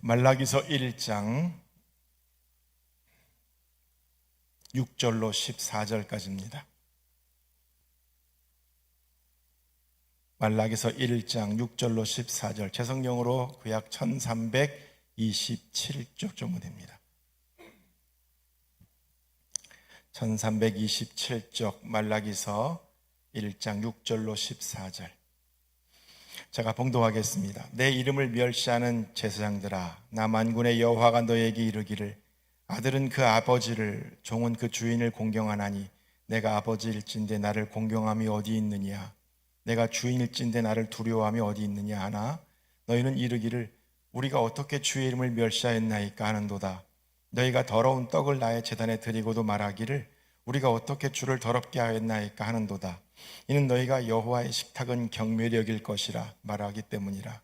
말라기서 1장 6절로 14절까지입니다. 말라기서 1장 6절로 14절, 제 성경으로 구약 1327쪽 정도 됩니다. 1327쪽 말라기서 1장 6절로 14절, 제가 봉독하겠습니다. 내 이름을 멸시하는 제사장들아, 나 만군의 여호와가 너에게 이르기를, 아들은 그 아버지를, 종은 그 주인을 공경하나니 내가 아버지일진데 나를 공경함이 어디 있느냐? 내가 주인일진데 나를 두려워함이 어디 있느냐 하나, 너희는 이르기를 우리가 어떻게 주의 이름을 멸시하였나이까 하는도다. 너희가 더러운 떡을 나의 제단에 드리고도 말하기를 우리가 어떻게 주를 더럽게 하였나이까 하는도다. 이는 너희가 여호와의 식탁은 경멸히 여길 것이라 말하기 때문이라.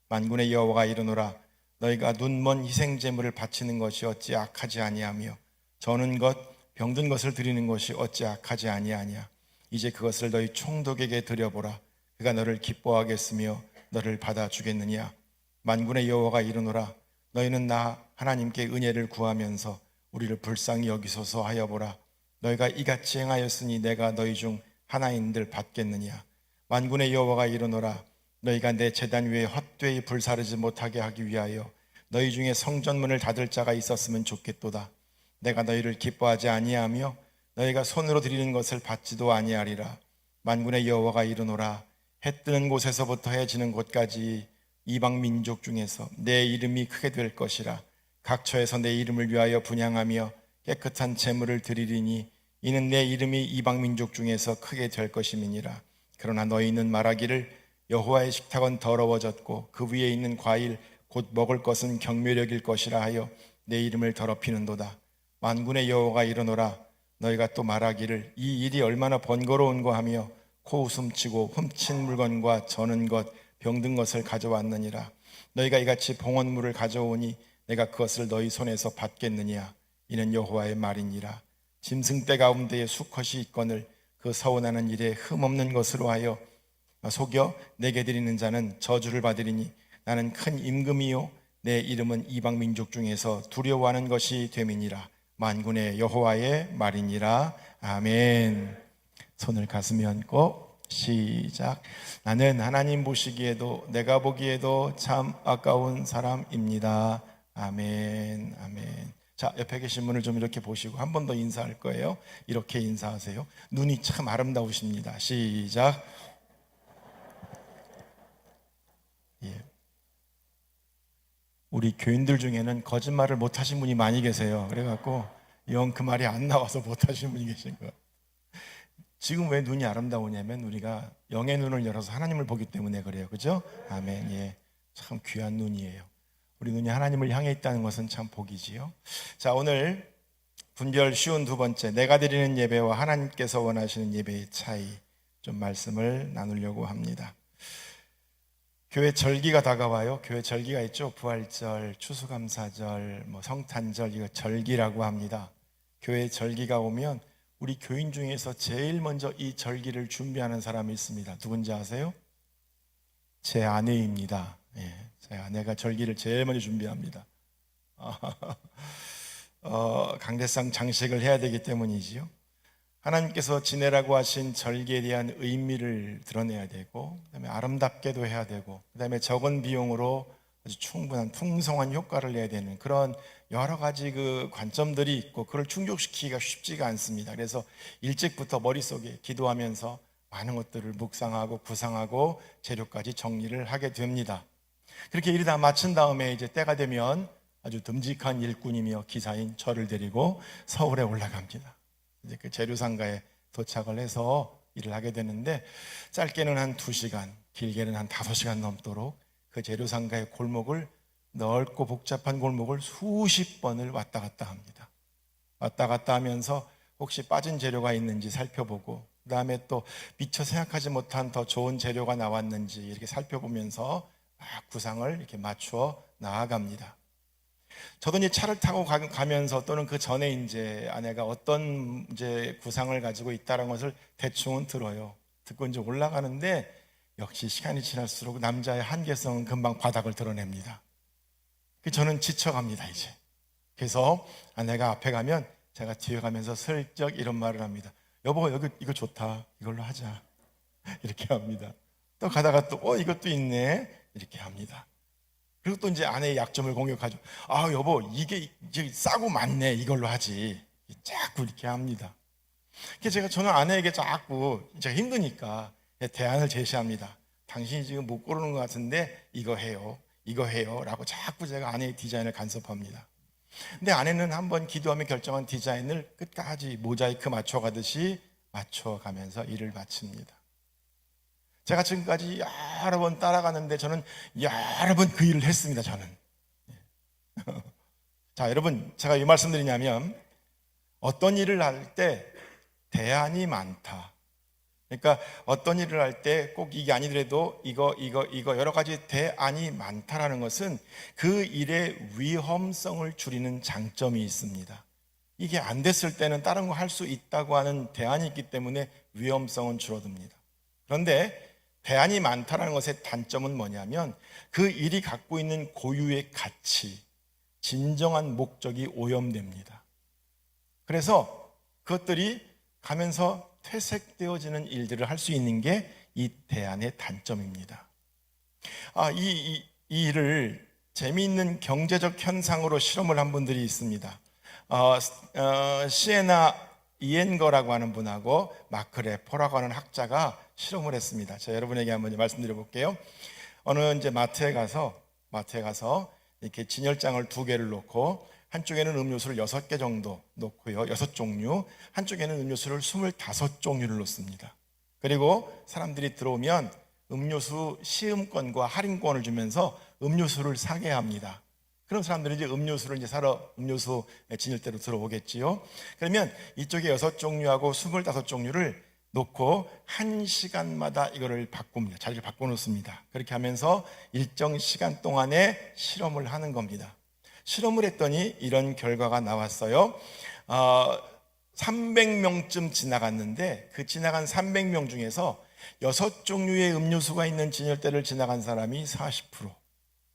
만군의 여호와가 이르노라, 너희가 눈먼 희생제물을 바치는 것이 어찌 악하지 아니하며 저는 것 병든 것을 드리는 것이 어찌 악하지 아니하냐. 이제 그것을 너희 총독에게 드려보라. 그가 너를 기뻐하겠으며 너를 받아주겠느냐. 만군의 여호와가 이르노라, 너희는 나 하나님께 은혜를 구하면서 우리를 불쌍히 여기소서 하여 보라. 너희가 이같이 행하였으니 내가 너희 중 하나인들 받겠느냐. 만군의 여호와가 이르노라, 너희가 내 제단 위에 헛되이 불사르지 못하게 하기 위하여 너희 중에 성전문을 닫을 자가 있었으면 좋겠도다. 내가 너희를 기뻐하지 아니하며 너희가 손으로 드리는 것을 받지도 아니하리라. 만군의 여호와가 이르노라, 해 뜨는 곳에서부터 해 지는 곳까지 이방 민족 중에서 내 이름이 크게 될 것이라. 각처에서 내 이름을 위하여 분향하며 깨끗한 제물을 드리리니 이는 내 이름이 이방 민족 중에서 크게 될 것임이니라. 그러나 너희는 말하기를 여호와의 식탁은 더러워졌고 그 위에 있는 과일 곧 먹을 것은 경멸히 여길 것이라 하여 내 이름을 더럽히는도다. 만군의 여호와가 이르노라, 너희가 또 말하기를 이 일이 얼마나 번거로운고 하며 코웃음치고 훔친 물건과 저는 것 병든 것을 가져왔느니라. 너희가 이같이 봉헌물을 가져오니 내가 그것을 너희 손에서 받겠느냐. 이는 여호와의 말이니라. 짐승떼 가운데에 수컷이 있거늘 그 서원하는 일에 흠없는 것으로 하여 속여 내게 드리는 자는 저주를 받으리니 나는 큰 임금이요 내 이름은 이방 민족 중에서 두려워하는 것이 됨이니라. 만군의 여호와의 말이니라. 아멘. 손을 가슴에 얹고 시작. 나는 하나님 보시기에도 내가 보기에도 참 아까운 사람입니다. 아멘. 아멘. 자, 옆에 계신 분을 좀 이렇게 보시고 한 번 더 인사할 거예요. 이렇게 인사하세요. 눈이 참 아름다우십니다. 시작. 예. 우리 교인들 중에는 거짓말을 못하신 분이 많이 계세요. 그래갖고 영 그 말이 안 나와서 못하시는 분이 계신 거예요. 지금 왜 눈이 아름다우냐면 우리가 영의 눈을 열어서 하나님을 보기 때문에 그래요. 그죠? 아멘. 예. 참 귀한 눈이에요. 우리 눈이 하나님을 향해 있다는 것은 참 복이지요. 자, 오늘 분별 쉬운 두 번째, 내가 드리는 예배와 하나님께서 원하시는 예배의 차이 좀 말씀을 나누려고 합니다. 교회 절기가 다가와요. 교회 절기가 있죠. 부활절, 추수감사절, 성탄절, 이거 절기라고 합니다. 교회 절기가 오면 우리 교인 중에서 제일 먼저 이 절기를 준비하는 사람이 있습니다. 누군지 아세요? 제 아내입니다. 예, 제 아내가 절기를 제일 먼저 준비합니다. 강대상 장식을 해야 되기 때문이지요. 하나님께서 지내라고 하신 절기에 대한 의미를 드러내야 되고, 그다음에 아름답게도 해야 되고, 그다음에 적은 비용으로 아주 충분한 풍성한 효과를 내야 되는 그런 여러 가지 그 관점들이 있고, 그걸 충족시키기가 쉽지가 않습니다. 그래서 일찍부터 머릿속에 기도하면서 많은 것들을 묵상하고 구상하고 재료까지 정리를 하게 됩니다. 그렇게 일이 다 마친 다음에 이제 때가 되면 아주 듬직한 일꾼이며 기사인 저를 데리고 서울에 올라갑니다. 이제 그 재료상가에 도착을 해서 일을 하게 되는데, 짧게는 한 2시간, 길게는 한 5시간 넘도록 그 재료상가의 골목을, 넓고 복잡한 골목을 수십 번을 왔다 갔다 합니다. 왔다 갔다 하면서 혹시 빠진 재료가 있는지 살펴보고, 그 다음에 또 미처 생각하지 못한 더 좋은 재료가 나왔는지 이렇게 살펴보면서 막 구상을 이렇게 맞추어 나아갑니다. 저도 이제 차를 타고 가면서 또는 그 전에 이제 아내가 어떤 이제 구상을 가지고 있다는 것을 대충은 들어요. 듣고 이제 올라가는데 역시 시간이 지날수록 남자의 한계성은 금방 바닥을 드러냅니다. 저는 지쳐갑니다 이제. 그래서 아내가 앞에 가면 제가 뒤에 가면서 슬쩍 이런 말을 합니다. 여보, 여기 이거 좋다, 이걸로 하자. 이렇게 합니다. 또 가다가 또 이것도 있네, 이렇게 합니다. 그리고 또 이제 아내의 약점을 공격하죠. 아, 여보, 이게 싸고 많네, 이걸로 하지. 자꾸 이렇게 합니다. 그래서 저는 아내에게 자꾸 제가 힘드니까 대안을 제시합니다. 당신이 지금 못 고르는 것 같은데 이거 해요, 이거 해요 라고 자꾸 제가 아내의 디자인을 간섭합니다. 근데 아내는 한번 기도하며 결정한 디자인을 끝까지 모자이크 맞춰가듯이 맞춰가면서 일을 마칩니다. 제가 지금까지 여러 번 따라가는데 저는 여러 번 그 일을 했습니다. 저는. 자, 여러분, 제가 이 말씀 드리냐면 어떤 일을 할 때 대안이 많다. 그러니까 어떤 일을 할 때 꼭 이게 아니더라도 이거 여러 가지 대안이 많다라는 것은 그 일의 위험성을 줄이는 장점이 있습니다. 이게 안 됐을 때는 다른 거 할 수 있다고 하는 대안이 있기 때문에 위험성은 줄어듭니다. 그런데 대안이 많다는 것의 단점은 뭐냐면 그 일이 갖고 있는 고유의 가치, 진정한 목적이 오염됩니다. 그래서 그것들이 가면서 퇴색되어지는 일들을 할 수 있는 게 이 대안의 단점입니다. 이 일을 재미있는 경제적 현상으로 실험을 한 분들이 있습니다. 시에나 이엔거라고 하는 분하고 마크 레퍼라고 하는 학자가 실험을 했습니다. 제가 여러분에게 한번 말씀드려 볼게요. 어느 이제 마트에 가서 이렇게 진열장을 2개를 놓고 한쪽에는 음료수를 6개 정도 놓고요, 6종류, 한쪽에는 음료수를 25종류를 놓습니다. 그리고 사람들이 들어오면 음료수 시음권과 할인권을 주면서 음료수를 사게 합니다. 그런 사람들이 이제 음료수를 이제 사러 음료수 진열대로 들어오겠지요. 그러면 이쪽에 6종류하고 25종류를 놓고 1시간마다 이거를 바꿉니다. 자리를 바꿔놓습니다. 그렇게 하면서 일정 시간 동안에 실험을 하는 겁니다. 실험을 했더니 이런 결과가 나왔어요. 300명쯤 지나갔는데 그 지나간 300명 중에서 6종류의 음료수가 있는 진열대를 지나간 사람이 40%,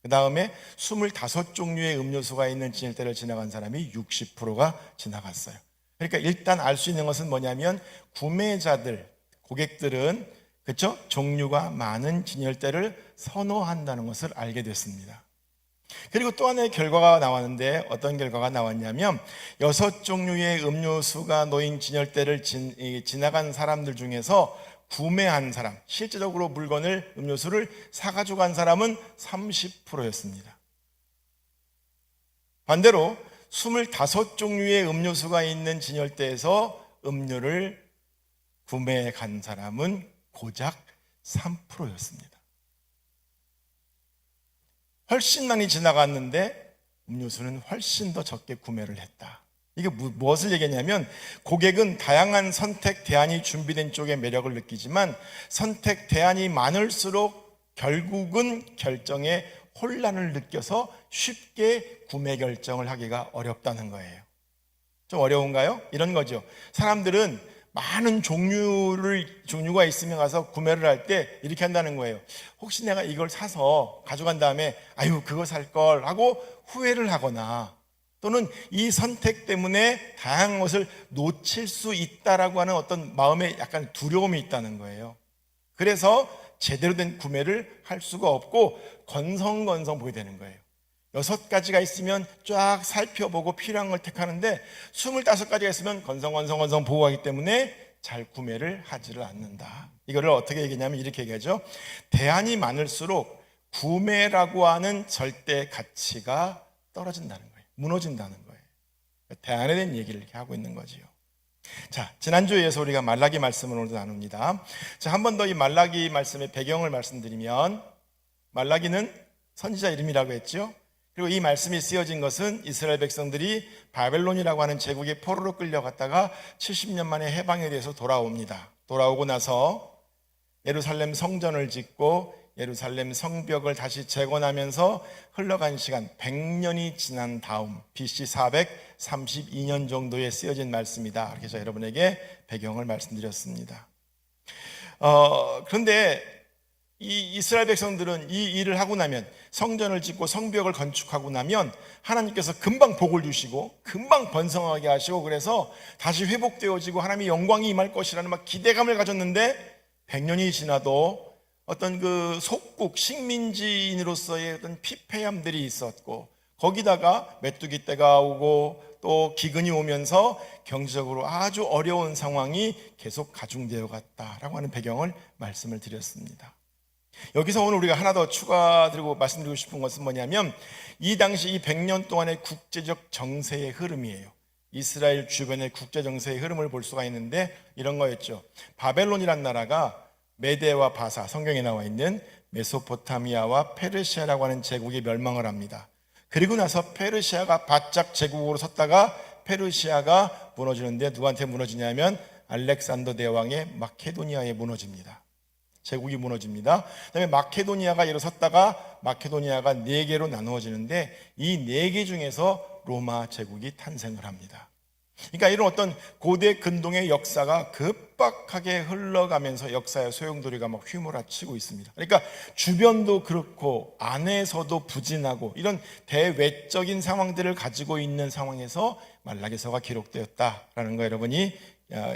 그 다음에 25종류의 음료수가 있는 진열대를 지나간 사람이 60%가 지나갔어요. 그러니까 일단 알 수 있는 것은 뭐냐면 구매자들, 고객들은 그렇죠? 종류가 많은 진열대를 선호한다는 것을 알게 됐습니다. 그리고 또 하나의 결과가 나왔는데 어떤 결과가 나왔냐면 6종류의 음료수가 놓인 진열대를 지나간 사람들 중에서 구매한 사람, 실제적으로 물건을, 음료수를 사가지고 간 사람은 30%였습니다. 반대로 25종류의 음료수가 있는 진열대에서 음료를 구매해 간 사람은 고작 3%였습니다. 훨씬 많이 지나갔는데 음료수는 훨씬 더 적게 구매를 했다. 이게 무엇을 얘기하냐면 고객은 다양한 선택 대안이 준비된 쪽에 매력을 느끼지만 선택 대안이 많을수록 결국은 결정에 혼란을 느껴서 쉽게 구매 결정을 하기가 어렵다는 거예요. 좀 어려운가요? 이런 거죠. 사람들은 많은 종류가 있으면 가서 구매를 할 때 이렇게 한다는 거예요. 혹시 내가 이걸 사서 가져간 다음에 아유 그거 살 걸 하고 후회를 하거나 또는 이 선택 때문에 다양한 것을 놓칠 수 있다라고 하는 어떤 마음에 약간 두려움이 있다는 거예요. 그래서 제대로 된 구매를 할 수가 없고 건성건성 보게 되는 거예요. 6가지가 있으면 쫙 살펴보고 필요한 걸 택하는데 25가지가 있으면 건성 보고 하기 때문에 잘 구매를 하지를 않는다. 이거를 어떻게 얘기하냐면 이렇게 얘기하죠. 대안이 많을수록 구매라고 하는 절대 가치가 떨어진다는 거예요. 무너진다는 거예요. 대안에 대한 얘기를 이렇게 하고 있는 거지요. 자, 지난주에 이어서 우리가 말라기 말씀을 오늘도 나눕니다. 자, 한 번 더 이 말라기 말씀의 배경을 말씀드리면 말라기는 선지자 이름이라고 했죠. 그리고 이 말씀이 쓰여진 것은 이스라엘 백성들이 바벨론이라고 하는 제국의 포로로 끌려갔다가 70년 만에 해방에 대해서 돌아옵니다. 돌아오고 나서 예루살렘 성전을 짓고 예루살렘 성벽을 다시 재건하면서 흘러간 시간 100년이 지난 다음 BC 432년 정도에 쓰여진 말씀이다. 이렇게 제가 여러분에게 배경을 말씀드렸습니다. 그런데 이 이스라엘 백성들은 이 일을 하고 나면, 성전을 짓고 성벽을 건축하고 나면 하나님께서 금방 복을 주시고 금방 번성하게 하시고, 그래서 다시 회복되어지고 하나님의 영광이 임할 것이라는 막 기대감을 가졌는데, 100년이 지나도 어떤 그 속국 식민지인으로서의 어떤 피폐함들이 있었고, 거기다가 메뚜기 때가 오고 또 기근이 오면서 경제적으로 아주 어려운 상황이 계속 가중되어 갔다라고 하는 배경을 말씀을 드렸습니다. 여기서 오늘 우리가 하나 더 추가드리고 말씀드리고 싶은 것은 뭐냐면, 이 당시 이 100년 동안의 국제적 정세의 흐름이에요. 이스라엘 주변의 국제 정세의 흐름을 볼 수가 있는데 이런 거였죠. 바벨론이란 나라가 메데와 바사, 성경에 나와 있는 메소포타미아와 페르시아라고 하는 제국이 멸망을 합니다. 그리고 나서 페르시아가 바짝 제국으로 섰다가 페르시아가 무너지는데, 누구한테 무너지냐면 알렉산더 대왕의 마케도니아에 무너집니다. 제국이 무너집니다. 그다음에 마케도니아가 일어섰다가 마케도니아가 4개로 나누어지는데, 이 4개 중에서 로마 제국이 탄생을 합니다. 그러니까 이런 어떤 고대 근동의 역사가 급박하게 흘러가면서 역사의 소용돌이가 막 휘몰아치고 있습니다. 그러니까 주변도 그렇고 안에서도 부진하고 이런 대외적인 상황들을 가지고 있는 상황에서 말라기서가 기록되었다라는 거 여러분이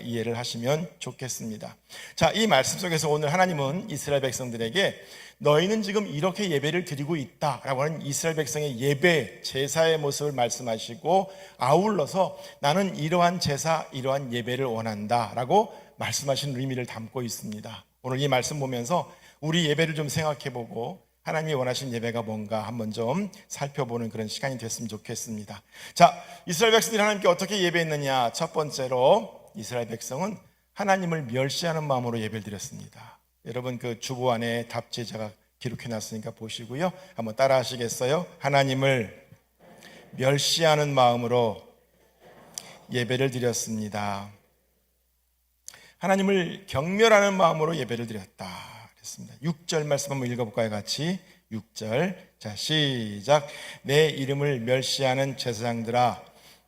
이해를 하시면 좋겠습니다. 자, 이 말씀 속에서 오늘 하나님은 이스라엘 백성들에게 너희는 지금 이렇게 예배를 드리고 있다라고 하는 이스라엘 백성의 예배, 제사의 모습을 말씀하시고, 아울러서 나는 이러한 제사, 이러한 예배를 원한다라고 말씀하시는 의미를 담고 있습니다. 오늘 이 말씀 보면서 우리 예배를 좀 생각해보고 하나님이 원하시는 예배가 뭔가 한번 좀 살펴보는 그런 시간이 됐으면 좋겠습니다. 자, 이스라엘 백성들이 하나님께 어떻게 예배했느냐. 첫 번째로 이스라엘 백성은 하나님을 멸시하는 마음으로 예배를 드렸습니다. 여러분 그 주보 안에 답지 제가 기록해 놨으니까 보시고요. 한번 따라 하시겠어요? 하나님을 멸시하는 마음으로 예배를 드렸습니다. 하나님을 경멸하는 마음으로 예배를 드렸다 그랬습니다. 6절 말씀 한번 읽어볼까요? 같이 6절. 자, 시작. 내 이름을 멸시하는 제사장들아,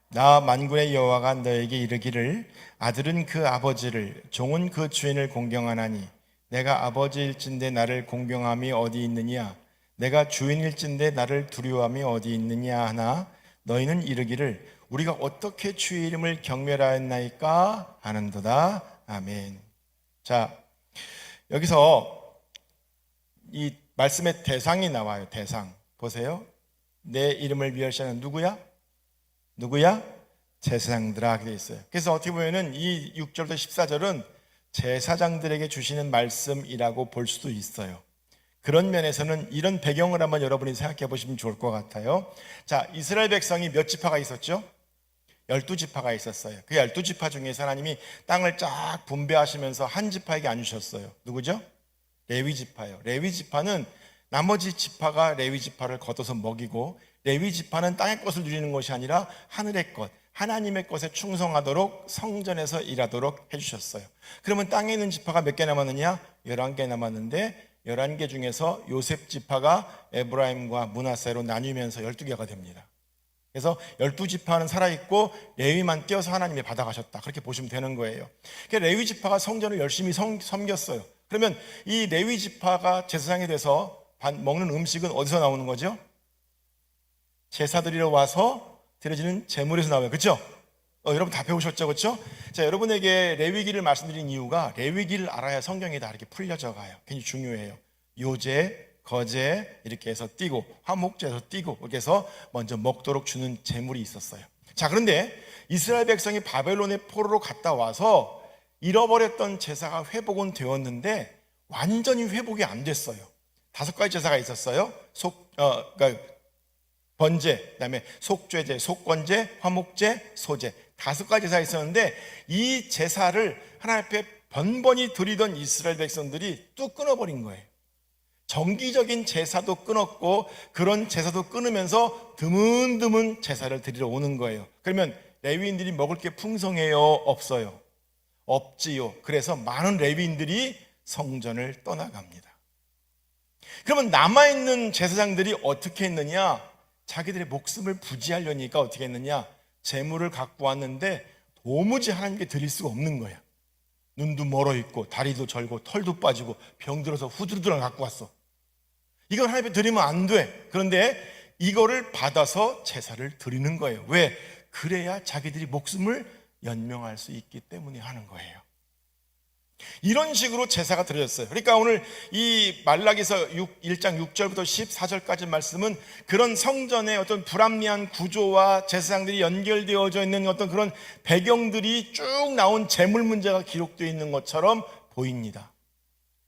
나 만군의 여호와가 너에게 이르기를 아들은 그 아버지를, 종은 그 주인을 공경하나니 내가 아버지일진데 나를 공경함이 어디 있느냐, 내가 주인일진데 나를 두려워함이 어디 있느냐 하나 너희는 이르기를 우리가 어떻게 주의 이름을 경멸하였나이까 하는도다. 아멘. 자, 여기서 이 말씀의 대상이 나와요. 대상 보세요. 내 이름을 멸시하는 누구야? 제사장들아 그렇게 되어 있어요. 그래서 어떻게 보면은 이 6절부터 14절은 제사장들에게 주시는 말씀이라고 볼 수도 있어요. 그런 면에서는 이런 배경을 한번 여러분이 생각해 보시면 좋을 것 같아요. 자, 이스라엘 백성이 몇 지파가 있었죠? 12지파가 있었어요. 그 12지파 중에서 하나님이 땅을 쫙 분배하시면서 한 지파에게 안 주셨어요. 누구죠? 레위 지파예요. 레위 지파는 나머지 지파가 레위 지파를 걷어서 먹이고, 레위 지파는 땅의 것을 누리는 것이 아니라 하늘의 것, 하나님의 것에 충성하도록 성전에서 일하도록 해주셨어요. 그러면 땅에 있는 지파가 몇 개 남았느냐? 11개 남았는데 11개 중에서 요셉 지파가 에브라임과 므낫세로 나뉘면서 12개가 됩니다. 그래서 12지파는 살아있고 레위만 떼어서 하나님이 받아가셨다, 그렇게 보시면 되는 거예요. 그러니까 레위 지파가 성전을 열심히 섬겼어요. 그러면 이 레위 지파가 제사장이 돼서 먹는 음식은 어디서 나오는 거죠? 제사드리러 와서 드려지는 제물에서 나와요. 그렇죠? 여러분 다 배우셨죠? 그렇죠? 자, 여러분에게 레위기를 말씀드린 이유가 레위기를 알아야 성경이 다 이렇게 풀려져 가요. 굉장히 중요해요. 요제, 거제 이렇게 해서 띄고, 화목제에서 띄고, 이렇게 해서 먼저 먹도록 주는 제물이 있었어요. 자, 그런데 이스라엘 백성이 바벨론의 포로로 갔다 와서 잃어버렸던 제사가 회복은 되었는데 완전히 회복이 안 됐어요. 5가지 제사가 있었어요. 그러니까 번제, 그다음에 속죄제, 속건제, 화목제, 소제, 5가지 제사가 있었는데 이 제사를 하나님 앞에 번번이 드리던 이스라엘 백성들이 뚝 끊어버린 거예요. 정기적인 제사도 끊었고 그런 제사도 끊으면서 드문드문 제사를 드리러 오는 거예요. 그러면 레위인들이 먹을 게 풍성해요? 없어요? 없지요. 그래서 많은 레위인들이 성전을 떠나갑니다. 그러면 남아있는 제사장들이 어떻게 했느냐? 자기들의 목숨을 부지하려니까 어떻게 했느냐? 제물을 갖고 왔는데 도무지 하나님께 드릴 수가 없는 거야. 눈도 멀어 있고 다리도 절고 털도 빠지고 병들어서 후두루두루 갖고 왔어. 이건 하나님께 드리면 안 돼. 그런데 이거를 받아서 제사를 드리는 거예요. 왜? 그래야 자기들이 목숨을 연명할 수 있기 때문에 하는 거예요. 이런 식으로 제사가 드려졌어요. 그러니까 오늘 이 말라기서 1장 6절부터 14절까지 말씀은 그런 성전의 어떤 불합리한 구조와 제사장들이 연결되어져 있는 어떤 그런 배경들이 쭉 나온 제물 문제가 기록되어 있는 것처럼 보입니다.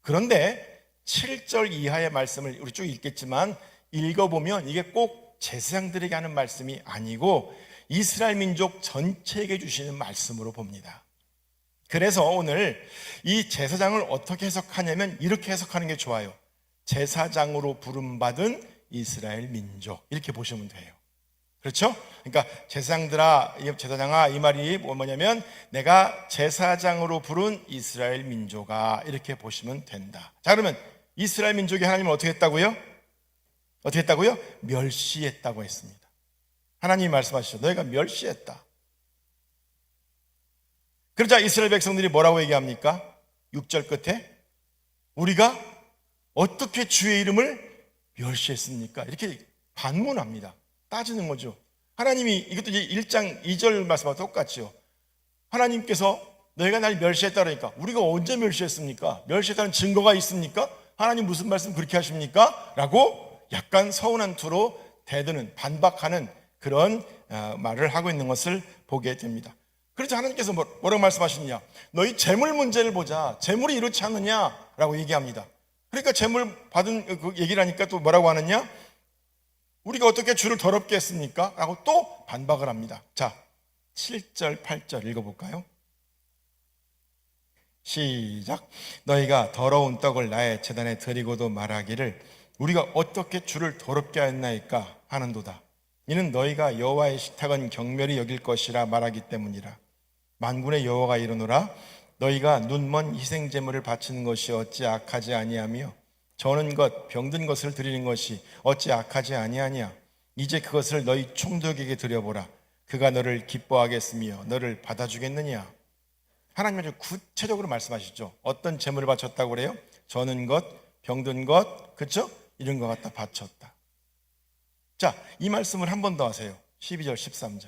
그런데 7절 이하의 말씀을 우리 쭉 읽겠지만 읽어보면 이게 꼭 제사장들에게 하는 말씀이 아니고 이스라엘 민족 전체에게 주시는 말씀으로 봅니다. 그래서 오늘 이 제사장을 어떻게 해석하냐면 이렇게 해석하는 게 좋아요. 제사장으로 부름받은 이스라엘 민족, 이렇게 보시면 돼요. 그렇죠? 그러니까 제사장아, 이 말이 뭐냐면 내가 제사장으로 부른 이스라엘 민족아, 이렇게 보시면 된다. 자, 그러면 이스라엘 민족이 하나님을 어떻게 했다고요? 어떻게 했다고요? 멸시했다고 했습니다. 하나님이 말씀하시죠. 너희가 멸시했다. 그러자 이스라엘 백성들이 뭐라고 얘기합니까? 6절 끝에 우리가 어떻게 주의 이름을 멸시했습니까? 이렇게 반문합니다. 따지는 거죠. 하나님이 이것도 이제 1장 2절 말씀과 똑같죠. 하나님께서 너희가 날 멸시했다 그러니까 우리가 언제 멸시했습니까? 멸시했다는 증거가 있습니까? 하나님 무슨 말씀 그렇게 하십니까? 라고 약간 서운한 투로 대드는, 반박하는 그런 말을 하고 있는 것을 보게 됩니다. 그래서 하나님께서 뭐라고 말씀하시느냐? 너희 재물 문제를 보자. 재물이 이렇지 않느냐라고 얘기합니다. 그러니까 재물 받은 그 얘기를 하니까 또 뭐라고 하느냐? 우리가 어떻게 주를 더럽게 했습니까? 라고 또 반박을 합니다. 자, 7절, 8절 읽어볼까요? 시작. 너희가 더러운 떡을 나의 제단에 드리고도 말하기를 우리가 어떻게 주를 더럽게 하였나이까 하는도다. 이는 너희가 여호와의 식탁은 경멸히 여길 것이라 말하기 때문이라. 만군의 여호와가 이르노라. 너희가 눈먼 희생 제물을 바치는 것이 어찌 악하지 아니하며 저는 것 병든 것을 드리는 것이 어찌 악하지 아니하냐. 이제 그것을 너희 총독에게 드려보라. 그가 너를 기뻐하겠으며 너를 받아주겠느냐. 하나님은 아주 구체적으로 말씀하시죠. 어떤 제물을 바쳤다고 그래요? 저는 것, 병든 것, 그렇죠? 이런 것 갖다 바쳤다. 자, 이 말씀을 한 번 더 하세요. 12절, 13절.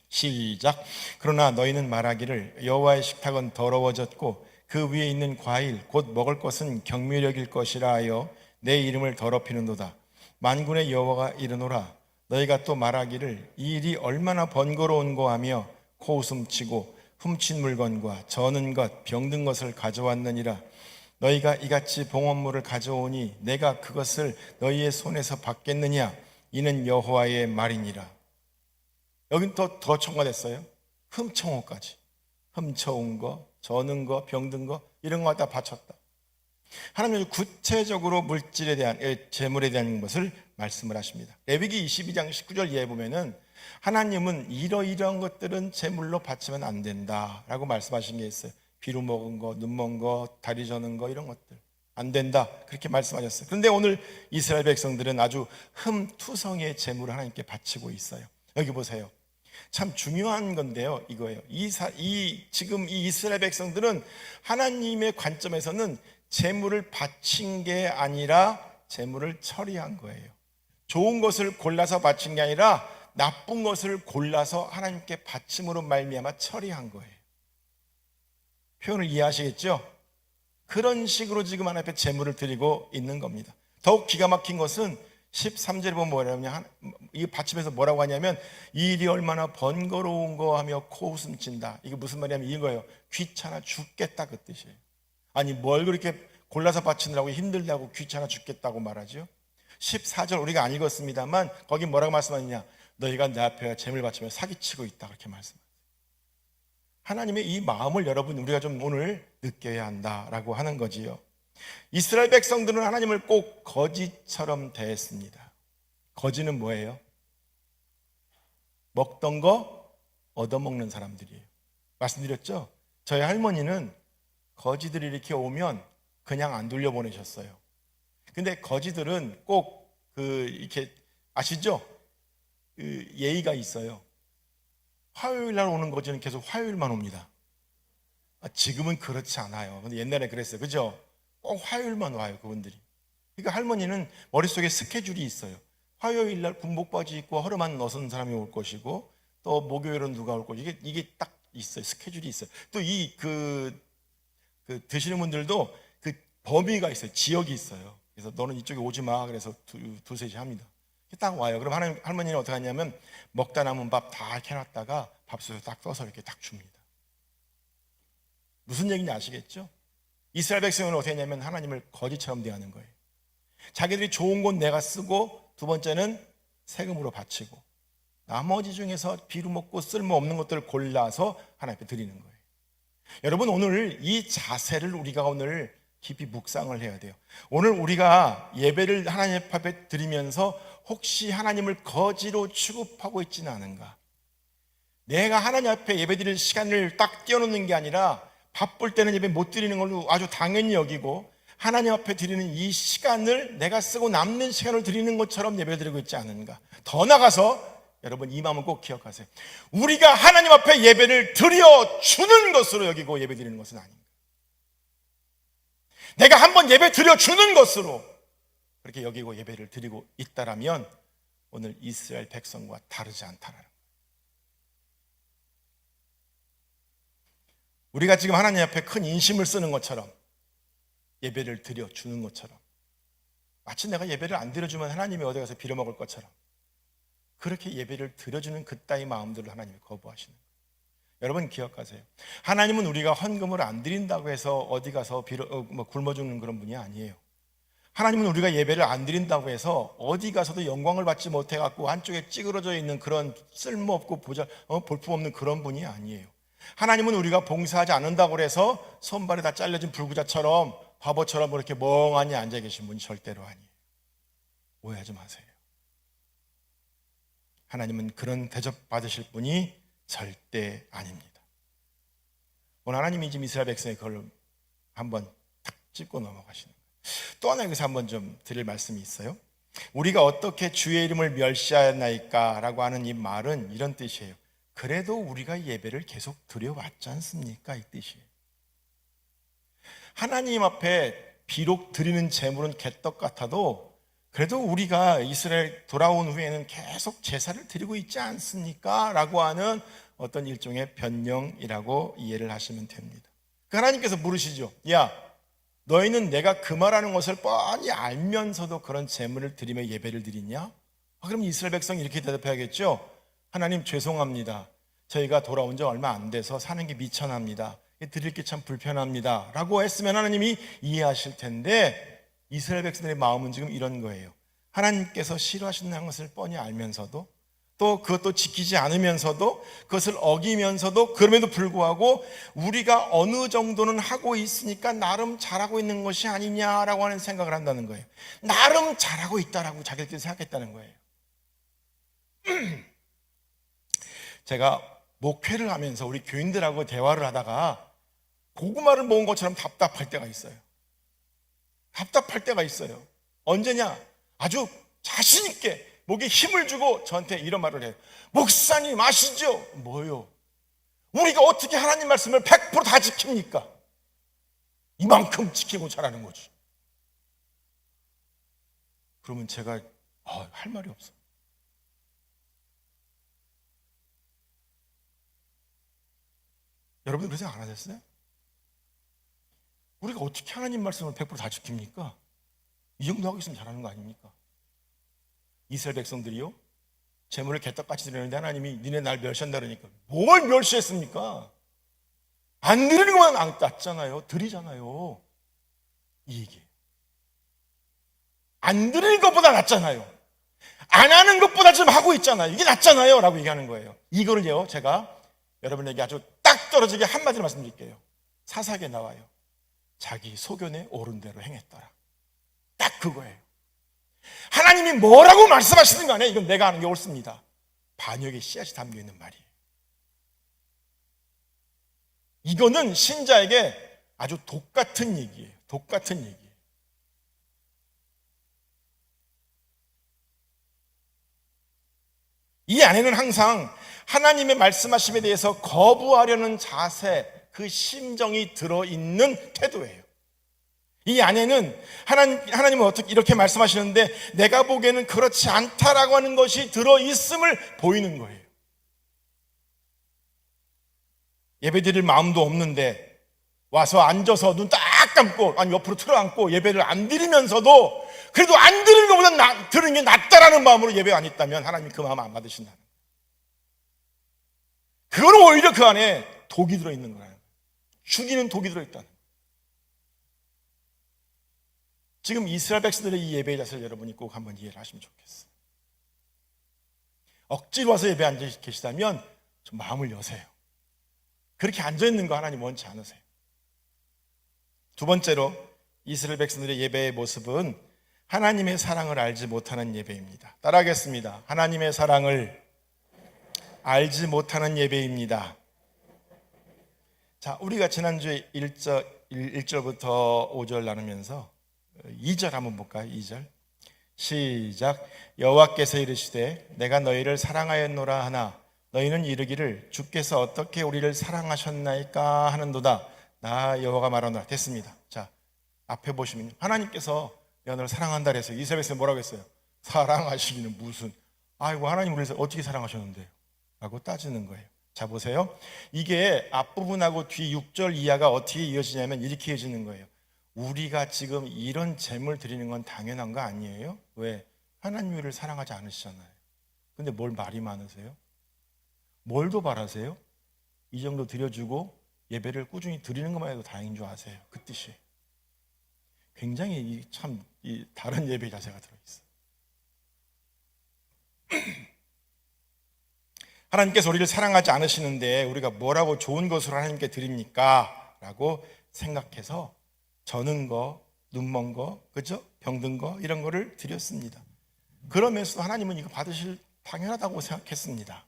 시작. 그러나 너희는 말하기를 여호와의 식탁은 더러워졌고 그 위에 있는 과일 곧 먹을 것은 경멸히 여길 것이라 하여 내 이름을 더럽히는도다. 만군의 여호와가 이르노라. 너희가 또 말하기를 이 일이 얼마나 번거로운고 하며 코웃음치고 훔친 물건과 저는 것 병든 것을 가져왔느니라. 너희가 이같이 봉헌물을 가져오니 내가 그것을 너희의 손에서 받겠느냐. 이는 여호와의 말이니라. 여긴 더 첨가됐어요. 훔쳐온 것까지. 훔쳐온 거, 저는 거, 병든 거 이런 거 다 바쳤다. 하나님은 구체적으로 물질에 대한, 재물에 대한 것을 말씀을 하십니다. 레위기 22장 19절 이하에 보면은 하나님은 이러이러한 것들은 재물로 바치면 안 된다라고 말씀하신 게 있어요. 비루 먹은 거, 눈 먼 거, 다리 저는 거 이런 것들 안 된다 그렇게 말씀하셨어요. 그런데 오늘 이스라엘 백성들은 아주 흠투성이의 재물을 하나님께 바치고 있어요. 여기 보세요. 참 중요한 건데요. 이거예요. 지금 이 이스라엘 백성들은 하나님의 관점에서는 재물을 바친 게 아니라 재물을 처리한 거예요. 좋은 것을 골라서 바친 게 아니라 나쁜 것을 골라서 하나님께 바침으로 말미암아 처리한 거예요. 표현을 이해하시겠죠? 그런 식으로 지금 하나님 앞에 재물을 드리고 있는 겁니다. 더욱 기가 막힌 것은 13절에 보면 뭐냐면 이 받침에서 뭐라고 하냐면 이 일이 얼마나 번거로운 거 하며 코웃음 친다. 이게 무슨 말이냐면 이거예요. 귀찮아 죽겠다 그 뜻이에요. 아니 뭘 그렇게 골라서 바치느라고 힘들다고 귀찮아 죽겠다고 말하죠. 14절 우리가 안 읽었습니다만 거기 뭐라고 말씀하느냐. 너희가 내 앞에 재물 바치며 사기치고 있다 그렇게 말씀합니다. 하나님의 이 마음을 여러분 우리가 좀 오늘 느껴야 한다라고 하는 거지요. 이스라엘 백성들은 하나님을 꼭 거지처럼 대했습니다. 거지는 뭐예요? 먹던 거 얻어먹는 사람들이에요. 말씀드렸죠? 저희 할머니는 거지들이 이렇게 오면 그냥 안 돌려보내셨어요. 근데 거지들은 꼭 이렇게 아시죠? 예의가 있어요. 화요일 날 오는 거지는 계속 화요일만 옵니다. 지금은 그렇지 않아요. 근데 옛날에 그랬어요. 그죠? 꼭 화요일만 와요, 그분들이. 그러니까 할머니는 머릿속에 스케줄이 있어요. 화요일 날 군복바지 입고 허름한 벗은 사람이 올 것이고, 또 목요일은 누가 올 것이고, 이게 딱 있어요. 스케줄이 있어요. 또 드시는 분들도 그 범위가 있어요. 지역이 있어요. 그래서 너는 이쪽에 오지 마. 그래서 두세 시 합니다. 딱 와요. 그럼 할머니는 어떻게 하냐면 먹다 남은 밥 다 해놨다가 밥솥에 딱 떠서 이렇게 딱 줍니다. 무슨 얘기인지 아시겠죠? 이스라엘 백성은 어떻게 했냐면 하나님을 거지처럼 대하는 거예요. 자기들이 좋은 건 내가 쓰고, 두 번째는 세금으로 바치고, 나머지 중에서 비루 먹고 쓸모없는 것들을 골라서 하나님 앞에 드리는 거예요. 여러분, 오늘 이 자세를 우리가 오늘 깊이 묵상을 해야 돼요. 오늘 우리가 예배를 하나님 앞에 드리면서 혹시 하나님을 거지로 취급하고 있지는 않은가? 내가 하나님 앞에 예배 드릴 시간을 딱 띄워놓는 게 아니라 바쁠 때는 예배 못 드리는 걸로 아주 당연히 여기고, 하나님 앞에 드리는 이 시간을 내가 쓰고 남는 시간을 드리는 것처럼 예배 드리고 있지 않은가? 더 나가서 여러분, 이 마음은 꼭 기억하세요. 우리가 하나님 앞에 예배를 드려주는 것으로 여기고 예배 드리는 것은 아닙니다. 내가 한번 예배 드려주는 것으로 그렇게 여기고 예배를 드리고 있다라면 오늘 이스라엘 백성과 다르지 않다라는 거예요. 우리가 지금 하나님 앞에 큰 인심을 쓰는 것처럼, 예배를 드려주는 것처럼, 마치 내가 예배를 안 드려주면 하나님이 어디 가서 빌어먹을 것처럼 그렇게 예배를 드려주는 그따위 마음들을 하나님이 거부하시는 거예요. 여러분 기억하세요. 하나님은 우리가 헌금을 안 드린다고 해서 어디 가서 굶어 죽는 그런 분이 아니에요. 하나님은 우리가 예배를 안 드린다고 해서 어디 가서도 영광을 받지 못해갖고 한쪽에 찌그러져 있는 그런 쓸모없고 볼품없는 그런 분이 아니에요. 하나님은 우리가 봉사하지 않는다고 해서 손발이 다 잘려진 불구자처럼 바보처럼 그렇게 멍하니 앉아 계신 분이 절대로 아니에요. 오해하지 마세요. 하나님은 그런 대접 받으실 분이 절대 아닙니다. 오늘 하나님이 지금 이스라엘 백성의 그걸 한번 탁 짚고 넘어가시는 거예요. 또 하나 여기서 한번 좀 드릴 말씀이 있어요. 우리가 어떻게 주의 이름을 멸시하였나이까 라고 하는 이 말은 이런 뜻이에요. 그래도 우리가 예배를 계속 드려왔지 않습니까? 이 뜻이에요. 하나님 앞에 비록 드리는 제물은 개떡 같아도 그래도 우리가 이스라엘 돌아온 후에는 계속 제사를 드리고 있지 않습니까? 라고 하는 어떤 일종의 변명이라고 이해를 하시면 됩니다. 하나님께서 물으시죠. 야, 너희는 내가 그 말하는 것을 뻔히 알면서도 그런 제물을 드리며 예배를 드리냐? 그럼 이스라엘 백성이 이렇게 대답해야겠죠. 하나님 죄송합니다. 저희가 돌아온 지 얼마 안 돼서 사는 게 미천합니다. 드릴 게 참 불편합니다. 라고 했으면 하나님이 이해하실 텐데, 이스라엘 백성들의 마음은 지금 이런 거예요. 하나님께서 싫어하신다는 것을 뻔히 알면서도, 또 그것도 지키지 않으면서도, 그것을 어기면서도, 그럼에도 불구하고 우리가 어느 정도는 하고 있으니까 나름 잘하고 있는 것이 아니냐라고 하는 생각을 한다는 거예요. 나름 잘하고 있다라고 자기들끼리 생각했다는 거예요. 제가 목회를 하면서 우리 교인들하고 대화를 하다가 고구마를 먹은 것처럼 답답할 때가 있어요. 답답할 때가 있어요. 언제냐? 아주 자신 있게 목에 힘을 주고 저한테 이런 말을 해요. 목사님 아시죠? 뭐요? 우리가 어떻게 하나님 말씀을 100% 다 지킵니까? 이만큼 지키고 잘하는 거지. 그러면 제가 할 말이 없어. 여러분 그런 생각 안 하셨어요? 우리가 어떻게 하나님 말씀을 100% 다 지킵니까? 이 정도 하고 있으면 잘하는 거 아닙니까? 이스라엘 백성들이요, 재물을 개떡같이 드리는데 하나님이 니네 날 멸시한다 그러니까 뭘 멸시했습니까? 안 드리는 것만 낫잖아요. 드리잖아요. 이 얘기예요. 안 드리는 것보다 낫잖아요. 안 하는 것보다 지금 하고 있잖아요. 이게 낫잖아요 라고 얘기하는 거예요. 이거를요 제가 여러분에게 아주 딱 떨어지게 한마디로 말씀드릴게요. 사사기에 나와요. 자기 소견에 옳은 대로 행했더라. 딱 그거예요. 하나님이 뭐라고 말씀하시는 간에 이건 내가 하는 게 옳습니다. 반역의 씨앗이 담겨있는 말이에요. 이거는 신자에게 아주 독같은 얘기예요. 독같은 얘기예요. 이 안에는 항상 하나님의 말씀하심에 대해서 거부하려는 자세, 그 심정이 들어있는 태도예요. 이 안에는 하나님은 어떻게 이렇게 말씀하시는데 내가 보기에는 그렇지 않다라고 하는 것이 들어있음을 보이는 거예요. 예배드릴 마음도 없는데 와서 앉아서 눈 딱 감고 아니 옆으로 틀어앉고 예배를 안 드리면서도 그래도 안 드리는 것보다 드리는 게 낫다라는 마음으로 예배 안 했다면 하나님이 그 마음 안 받으신다는 거예요. 그거는 오히려 그 안에 독이 들어있는 거예요. 죽이는 독이 들어있다는 거예요. 지금 이스라엘 백성들의 이 예배의 자세를 여러분이 꼭 한번 이해를 하시면 좋겠어요. 억지로 와서 예배 앉아 계시다면 좀 마음을 여세요. 그렇게 앉아있는 거 하나님 원치 않으세요. 두 번째로 이스라엘 백성들의 예배의 모습은 하나님의 사랑을 알지 못하는 예배입니다. 따라하겠습니다. 하나님의 사랑을 알지 못하는 예배입니다. 자, 우리가 지난주에 1절부터 5절 나누면서 2절 한번 볼까요? 2절 시작. 여호와께서 이르시되 내가 너희를 사랑하였노라 하나 너희는 이르기를 주께서 어떻게 우리를 사랑하셨나이까 하는도다. 나 여호와가 말하노라. 됐습니다. 자, 앞에 보시면 하나님께서 내가 너를 사랑한다 그래서 이스라엘 백성이 뭐라고 했어요? 사랑하시기는 무슨, 아이고 하나님 우리를 어떻게 사랑하셨는데요? 라고 따지는 거예요. 자, 보세요. 이게 앞부분하고 뒤 6절 이하가 어떻게 이어지냐면 이렇게 이어지는 거예요. 우리가 지금 이런 제물 드리는 건 당연한 거 아니에요? 왜? 하나님 우리를 사랑하지 않으시잖아요. 근데 뭘 말이 많으세요? 뭘 더 바라세요? 이 정도 드려주고 예배를 꾸준히 드리는 것만 해도 다행인 줄 아세요? 그 뜻이에요. 굉장히 참 다른 예배 자세가 들어있어요. 하나님께서 우리를 사랑하지 않으시는데 우리가 뭐라고 좋은 것을 하나님께 드립니까? 라고 생각해서 저는 거, 눈먼 거, 그죠? 병든 거 이런 거를 드렸습니다. 그러면서 하나님은 이거 받으실 당연하다고 생각했습니다.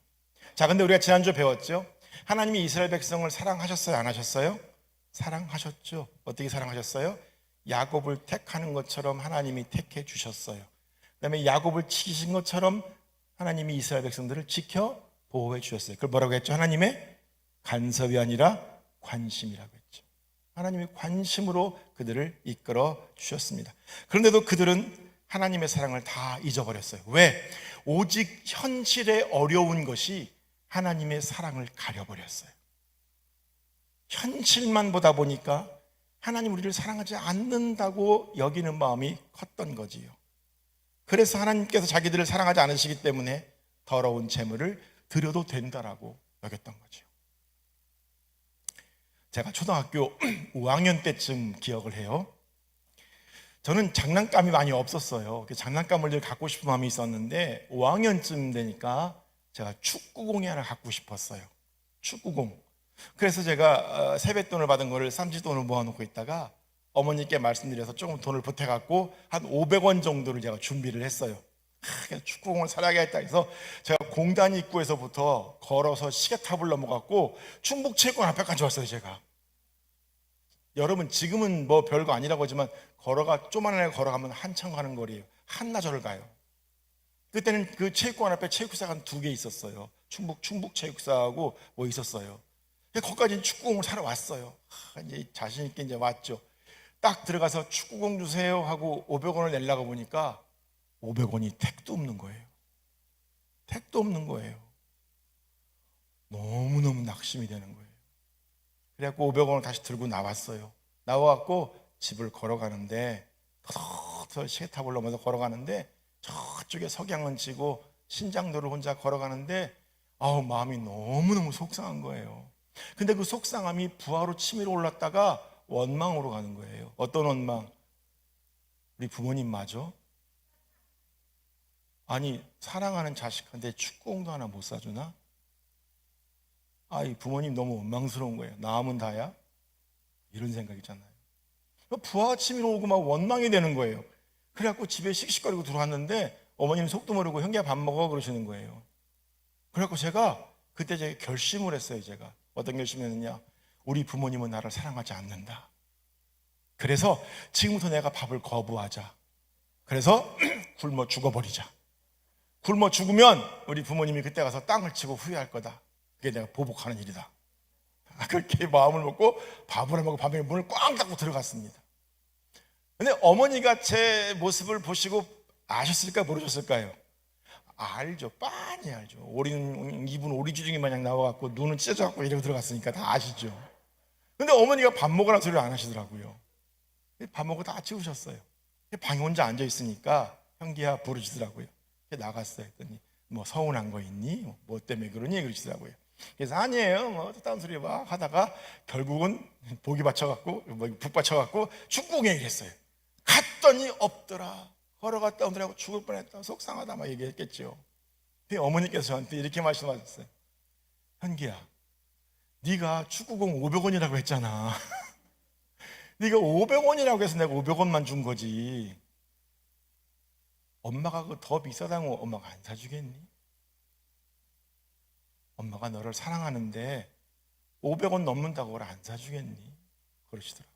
자, 근데 우리가 지난주에 배웠죠? 하나님이 이스라엘 백성을 사랑하셨어요? 안 하셨어요? 사랑하셨죠. 어떻게 사랑하셨어요? 야곱을 택하는 것처럼 하나님이 택해 주셨어요. 그다음에 야곱을 지키신 것처럼 하나님이 이스라엘 백성들을 지켜 보호해 주셨어요. 그걸 뭐라고 했죠? 하나님의 간섭이 아니라 관심이라고 했죠. 하나님의 관심으로 그들을 이끌어 주셨습니다. 그런데도 그들은 하나님의 사랑을 다 잊어버렸어요. 왜? 오직 현실에 어려운 것이 하나님의 사랑을 가려버렸어요. 현실만 보다 보니까 하나님 우리를 사랑하지 않는다고 여기는 마음이 컸던 거지요. 그래서 하나님께서 자기들을 사랑하지 않으시기 때문에 더러운 재물을 드려도 된다라고 여겼던 거죠. 제가 초등학교 5학년 때쯤 기억을 해요. 저는 장난감이 많이 없었어요. 장난감을 늘 갖고 싶은 마음이 있었는데 5학년쯤 되니까 제가 축구공이 하나 갖고 싶었어요. 축구공. 그래서 제가 세뱃돈을 받은 거를 쌈짓돈을 모아놓고 있다가 어머니께 말씀드려서 조금 돈을 보태갖고 한 500원 정도를 제가 준비를 했어요. 축구공을 사야겠다 해서 제가 공단 입구에서부터 걸어서 시계탑을 넘어갔고 충북체육관 앞에까지 왔어요. 제가 여러분 지금은 뭐 별거 아니라고 하지만 조만하게 걸어가면 한참 가는 거리예요. 한나절을 가요. 그때는 그 체육관 앞에 체육사가 한 2개 있었어요. 충북체육사하고 뭐 있었어요. 거기까지 축구공을 사러 왔어요. 이제 자신 있게 이제 왔죠. 딱 들어가서 축구공 주세요 하고 500원을 내려고 보니까 500원이 택도 없는 거예요. 택도 없는 거예요. 너무너무 낙심이 되는 거예요. 그래갖고 500원을 다시 들고 나왔어요. 나와갖고 집을 걸어가는데 더 시계탑을 넘어서 걸어가는데 저쪽에 석양은 지고 신장도를 혼자 걸어가는데 마음이 너무너무 속상한 거예요. 근데 그 속상함이 부하로 치밀어 올랐다가 원망으로 가는 거예요. 어떤 원망? 우리 부모님 마저? 아니 사랑하는 자식한테 축구공도 하나 못 사주나? 이 부모님 너무 원망스러운 거예요. 나 하면 다야? 이런 생각이잖아요. 부하가 치밀어 오고 막 원망이 되는 거예요. 그래갖고 집에 씩씩거리고 들어왔는데 어머님 속도 모르고 형제야 밥 먹어 그러시는 거예요. 그래갖고 제가 그때 제가 결심을 했어요. 제가 어떤 결심을 했느냐? 우리 부모님은 나를 사랑하지 않는다. 그래서 지금부터 내가 밥을 거부하자. 그래서 굶어 죽어버리자. 굶어 죽으면 우리 부모님이 그때 가서 땅을 치고 후회할 거다. 그게 내가 보복하는 일이다. 그렇게 마음을 먹고 밥을 안 먹고 밤에 문을 꽝 닫고 들어갔습니다. 근데 어머니가 제 모습을 보시고 아셨을까 모르셨을까요? 알죠. 빤히 알죠. 입은 오리주둥이 마냥 나와갖고 눈은 찢어져갖고 이러고 들어갔으니까 다 아시죠. 근데 어머니가 밥 먹으라는 소리를 안 하시더라고요. 밥 먹고 다 치우셨어요. 방에 혼자 앉아 있으니까 현기야 부르시더라고요. 나갔어요. 했더니 뭐 서운한 거 있니? 뭐 때문에 그러니? 그러시더라고요. 그래서 아니에요. 뭐 딴 소리 막 하다가 결국은 복이 받쳐갖고 북 받쳐갖고 축구공 얘기를 했어요. 갔더니 없더라. 걸어갔다 오느라고 죽을 뻔했다. 속상하다 막 얘기했겠죠. 어머니께서 저한테 이렇게 말씀하셨어요. 현기야, 네가 축구공 500원이라고 했잖아. 네가 500원이라고 해서 내가 500원만 준 거지. 엄마가 그거 더 비싸다고 엄마가 안 사주겠니? 엄마가 너를 사랑하는데 500원 넘는다고 그걸 안 사주겠니? 그러시더라고요.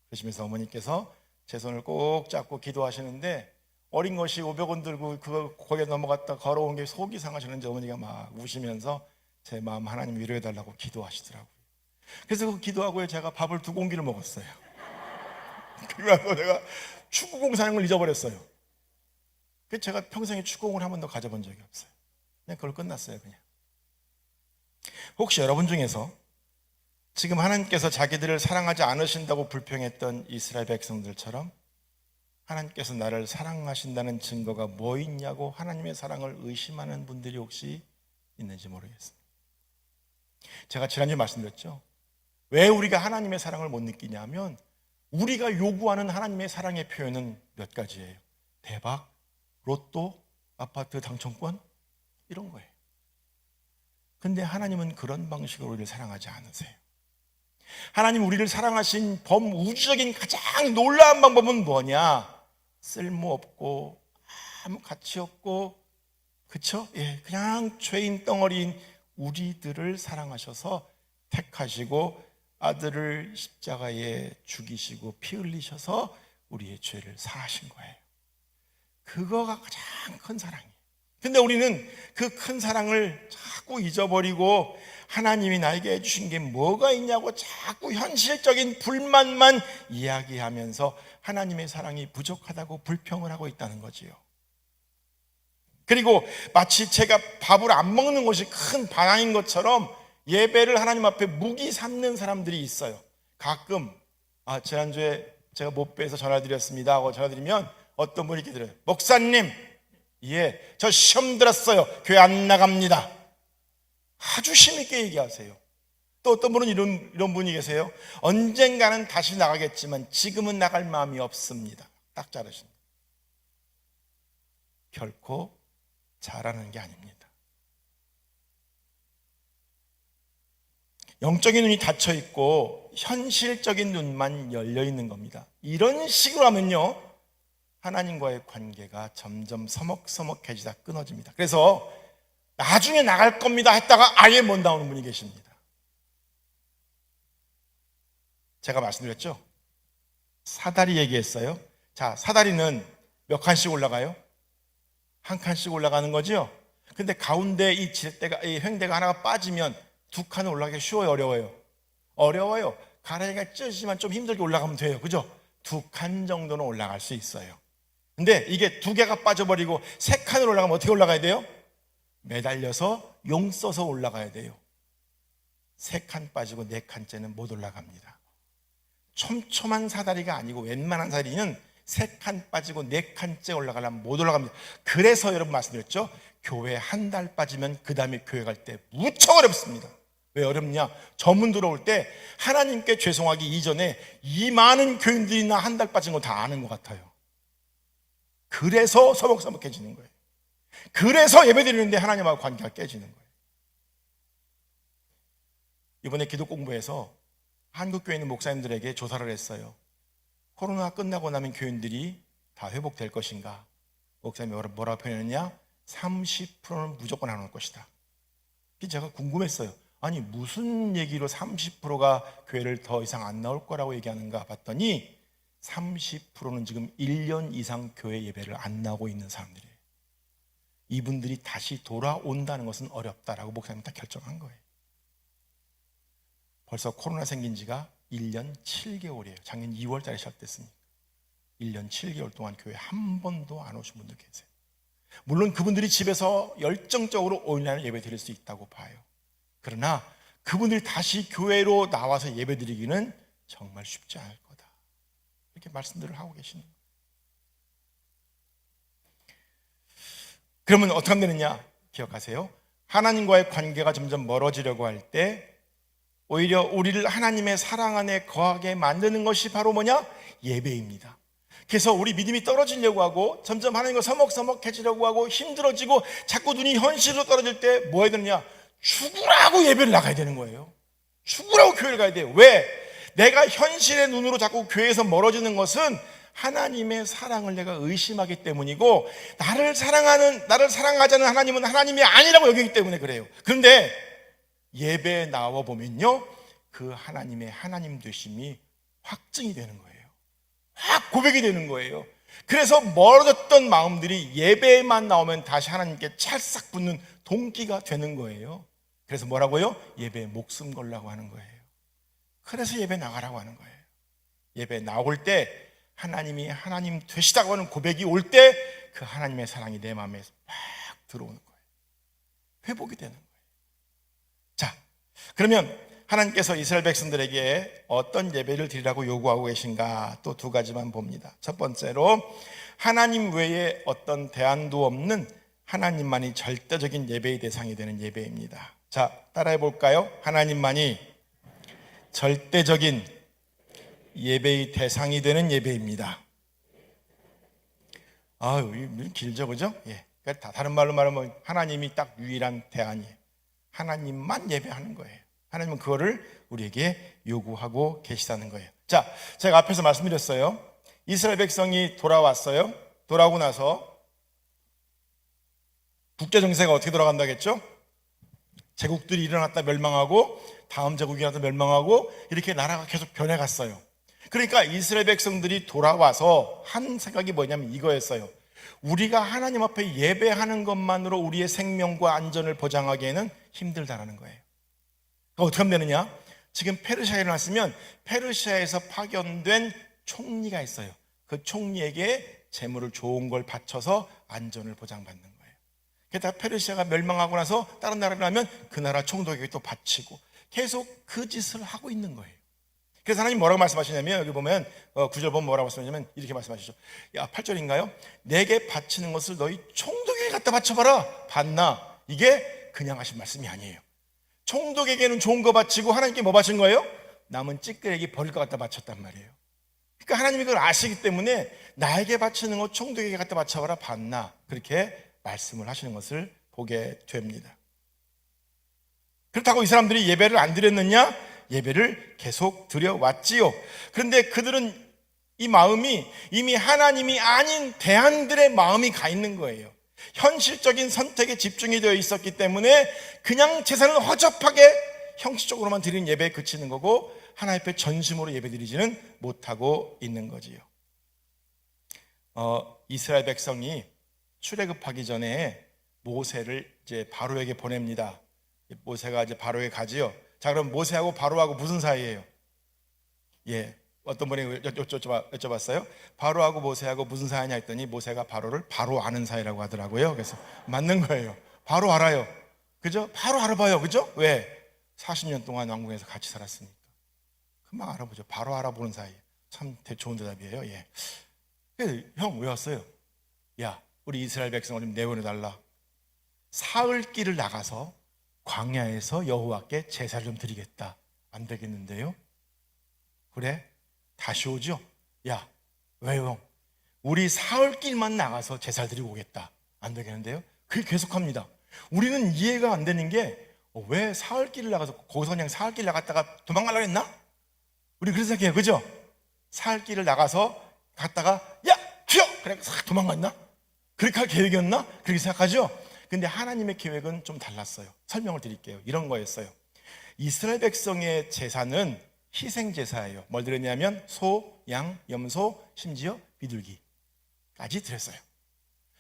그러시면서 어머니께서 제 손을 꼭 잡고 기도하시는데 어린 것이 500원 들고 그거 거기에 넘어갔다 걸어온 게 속이 상하시는지 어머니가 막 우시면서 제 마음 하나님 위로해달라고 기도하시더라고요. 그래서 그 기도하고 제가 밥을 2공기를 먹었어요. 그리고 내가 축구공 사는 걸 잊어버렸어요. 그래서 제가 평생에 축구공을 한 번도 가져본 적이 없어요. 그냥 그걸 끝났어요. 그냥. 혹시 여러분 중에서 지금 하나님께서 자기들을 사랑하지 않으신다고 불평했던 이스라엘 백성들처럼 하나님께서 나를 사랑하신다는 증거가 뭐 있냐고 하나님의 사랑을 의심하는 분들이 혹시 있는지 모르겠습니다. 제가 지난주에 말씀드렸죠. 왜 우리가 하나님의 사랑을 못 느끼냐면 우리가 요구하는 하나님의 사랑의 표현은 몇 가지예요. 대박, 로또, 아파트 당첨권 이런 거예요. 근데 하나님은 그런 방식으로 우리를 사랑하지 않으세요. 하나님 우리를 사랑하신 범우주적인 가장 놀라운 방법은 뭐냐? 쓸모없고 아무 가치 없고 그쵸? 예, 그냥 죄인 덩어리인 우리들을 사랑하셔서 택하시고 아들을 십자가에 죽이시고 피 흘리셔서 우리의 죄를 사하신 거예요. 그거가 가장 큰 사랑이에요. 근데 우리는 그 큰 사랑을 자꾸 잊어버리고 하나님이 나에게 해주신 게 뭐가 있냐고 자꾸 현실적인 불만만 이야기하면서 하나님의 사랑이 부족하다고 불평을 하고 있다는 거지요. 그리고 마치 제가 밥을 안 먹는 것이 큰 반항인 것처럼 예배를 하나님 앞에 무기 삼는 사람들이 있어요. 가끔 지난주에 제가 못 뵈서 전화드렸습니다 하고 전화드리면 어떤 분이 이렇게 들어요. 목사님, 예, 저 시험 들었어요. 교회 안 나갑니다. 아주 힘있게 얘기하세요. 또 어떤 분은 이런 분이 계세요. 언젠가는 다시 나가겠지만 지금은 나갈 마음이 없습니다. 딱 자르십니다. 결코 잘하는 게 아닙니다. 영적인 눈이 닫혀 있고 현실적인 눈만 열려 있는 겁니다. 이런 식으로 하면요, 하나님과의 관계가 점점 서먹서먹해지다 끊어집니다. 그래서 나중에 나갈 겁니다 했다가 아예 못 나오는 분이 계십니다. 제가 말씀드렸죠? 사다리 얘기했어요. 자, 사다리는 몇 칸씩 올라가요? 한 칸씩 올라가는 거죠? 근데 가운데 이 횡대가 하나가 빠지면 2칸은 올라가기 쉬워요, 어려워요? 어려워요. 가라이가 찢어지지만 좀 힘들게 올라가면 돼요. 그죠? 2칸 정도는 올라갈 수 있어요. 근데 이게 2개가 빠져버리고 3칸으로 올라가면 어떻게 올라가야 돼요? 매달려서 용 써서 올라가야 돼요. 3칸 빠지고 4칸째는 못 올라갑니다. 촘촘한 사다리가 아니고 웬만한 사다리는 3칸 빠지고 4칸째 올라가려면 못 올라갑니다. 그래서 여러분 말씀드렸죠? 교회 한 달 빠지면 그 다음에 교회 갈 때 무척 어렵습니다. 왜 어렵냐? 저문 들어올 때 하나님께 죄송하기 이전에 이 많은 교인들이 나 한 달 빠진 거 다 아는 것 같아요. 그래서 서먹서먹해지는 거예요. 그래서 예배드리는데 하나님하고 관계가 깨지는 거예요. 이번에 기도 공부에서 한국교회 있는 목사님들에게 조사를 했어요. 코로나 끝나고 나면 교인들이 다 회복될 것인가? 목사님이 뭐라고 표현했냐? 30%는 무조건 안 올 것이다. 제가 궁금했어요. 아니 무슨 얘기로 30%가 교회를 더 이상 안 나올 거라고 얘기하는가 봤더니 30%는 지금 1년 이상 교회 예배를 안 나오고 있는 사람들이에요. 이분들이 다시 돌아온다는 것은 어렵다라고 목사님 다 결정한 거예요. 벌써 코로나 생긴 지가 1년 7개월이에요. 작년 2월 달에 시작됐으니까 1년 7개월 동안 교회 한 번도 안 오신 분들 계세요. 물론 그분들이 집에서 열정적으로 온라인 예배 드릴 수 있다고 봐요. 그러나 그분들이 다시 교회로 나와서 예배 드리기는 정말 쉽지 않을 거다, 이렇게 말씀들을 하고 계시는 거예요. 그러면 어떻게 하면 되느냐 기억하세요. 하나님과의 관계가 점점 멀어지려고 할 때 오히려 우리를 하나님의 사랑 안에 거하게 만드는 것이 바로 뭐냐? 예배입니다. 그래서 우리 믿음이 떨어지려고 하고 점점 하나님과 서먹서먹해지려고 하고 힘들어지고 자꾸 눈이 현실로 떨어질 때 뭐 해야 되느냐? 죽으라고 예배를 나가야 되는 거예요. 죽으라고 교회를 가야 돼요. 왜? 내가 현실의 눈으로 자꾸 교회에서 멀어지는 것은 하나님의 사랑을 내가 의심하기 때문이고, 나를 사랑하지 않는 하나님은 하나님이 아니라고 여기기 때문에 그래요. 그런데 예배에 나와 보면요, 그 하나님의 하나님 되심이 확증이 되는 거예요. 확 고백이 되는 거예요. 그래서 멀어졌던 마음들이 예배에만 나오면 다시 하나님께 찰싹 붙는 동기가 되는 거예요. 그래서 뭐라고요? 예배에 목숨 걸라고 하는 거예요. 그래서 예배 나가라고 하는 거예요. 예배 나올 때 하나님이 하나님 되시다고 하는 고백이 올 때 그 하나님의 사랑이 내 마음에 막 들어오는 거예요. 회복이 되는 거예요. 자, 그러면 하나님께서 이스라엘 백성들에게 어떤 예배를 드리라고 요구하고 계신가? 또 두 가지만 봅니다. 첫 번째로, 하나님 외에 어떤 대안도 없는 하나님만이 절대적인 예배의 대상이 되는 예배입니다. 자, 따라해 볼까요? 하나님만이 절대적인 예배의 대상이 되는 예배입니다. 아유, 길죠, 그죠? 예. 다른 말로 말하면 하나님이 딱 유일한 대안이에요. 하나님만 예배하는 거예요. 하나님은 그거를 우리에게 요구하고 계시다는 거예요. 자, 제가 앞에서 말씀드렸어요. 이스라엘 백성이 돌아왔어요. 돌아오고 나서 국제 정세가 어떻게 돌아간다겠죠? 제국들이 일어났다 멸망하고 다음 제국이 일어났다 멸망하고 이렇게 나라가 계속 변해갔어요. 그러니까 이스라엘 백성들이 돌아와서 한 생각이 뭐냐면 이거였어요. 우리가 하나님 앞에 예배하는 것만으로 우리의 생명과 안전을 보장하기에는 힘들다라는 거예요. 어떻게 하면 되느냐? 지금 페르시아에 일어났으면 페르시아에서 파견된 총리가 있어요. 그 총리에게 재물을 좋은 걸 바쳐서 안전을 보장받는 거예요. 게다가 페르시아가 멸망하고 나서 다른 나라를 하면 그 나라 총독에게 또 바치고 계속 그 짓을 하고 있는 거예요. 그래서 하나님 뭐라고 말씀하시냐면, 여기 보면 9절 보면 뭐라고 말씀하시냐면 이렇게 말씀하시죠. 8절인가요? 내게 바치는 것을 너희 총독에게 갖다 바쳐봐라. 봤나? 이게 그냥 하신 말씀이 아니에요. 총독에게는 좋은 거 바치고 하나님께 뭐 바친 거예요? 남은 찌끄레기 버릴 것 갖다 바쳤단 말이에요. 그러니까 하나님이 그걸 아시기 때문에 나에게 바치는 거 총독에게 갖다 바쳐봐라. 봤나? 그렇게 말씀을 하시는 것을 보게 됩니다. 그렇다고 이 사람들이 예배를 안 드렸느냐? 예배를 계속 드려왔지요. 그런데 그들은 이 마음이 이미 하나님이 아닌 대안들의 마음이 가 있는 거예요. 현실적인 선택에 집중이 되어 있었기 때문에 그냥 제사를 허접하게 형식적으로만 드리는 예배에 그치는 거고, 하나님 앞에 전심으로 예배 드리지는 못하고 있는 거지요. 이스라엘 백성이 출애굽하기 전에 모세를 이제 바로에게 보냅니다. 모세가 이제 바로에 가지요. 자, 그럼 모세하고 바로하고 무슨 사이예요? 예, 어떤 분이 여쭤봤어요. 바로하고 모세하고 무슨 사이냐 했더니 모세가 바로를 바로 아는 사이라고 하더라고요. 그래서 맞는 거예요. 바로 알아요. 그죠? 바로 알아봐요. 그죠? 왜? 40년 동안 왕궁에서 같이 살았으니까. 금방 알아보죠. 바로 알아보는 사이. 참 좋은 대답이에요. 예. 형, 왜 왔어요? 야, 우리 이스라엘 백성을 좀 내보내달라. 사흘길을 나가서 광야에서 여호와께 제사를 좀 드리겠다. 안 되겠는데요? 그래? 다시 오죠? 야, 왜요 형? 우리 사흘길만 나가서 제사를 드리고 오겠다. 안 되겠는데요? 그게 계속합니다. 우리는 이해가 안 되는 게, 왜 사흘길을 나가서 거기서 그냥 사흘길 나갔다가 도망가려고 했나? 우리 그렇게 생각해요. 그죠? 사흘길을 나가서 갔다가 야! 튀어! 그래 싹 도망갔나? 그렇게 할 계획이었나? 그렇게 생각하죠? 근데 하나님의 계획은 좀 달랐어요. 설명을 드릴게요. 이런 거였어요. 이스라엘 백성의 제사는 희생제사예요. 뭘 드렸냐면 소, 양, 염소, 심지어 비둘기까지 드렸어요.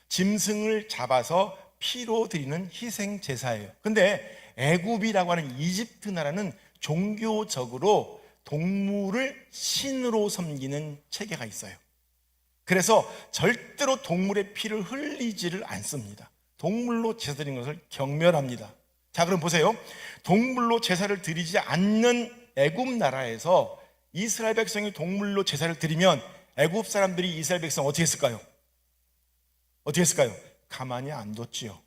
짐승을 잡아서 피로 드리는 희생제사예요. 근데 애굽이라고 하는 이집트 나라는 종교적으로 동물을 신으로 섬기는 체계가 있어요. 그래서 절대로 동물의 피를 흘리지를 않습니다. 동물로 제사 드리는 것을 경멸합니다. 자, 그럼 보세요. 동물로 제사를 드리지 않는 애굽 나라에서 이스라엘 백성이 동물로 제사를 드리면 애굽 사람들이 이스라엘 백성 어떻게 했을까요? 어떻게 했을까요? 가만히 안 뒀지요.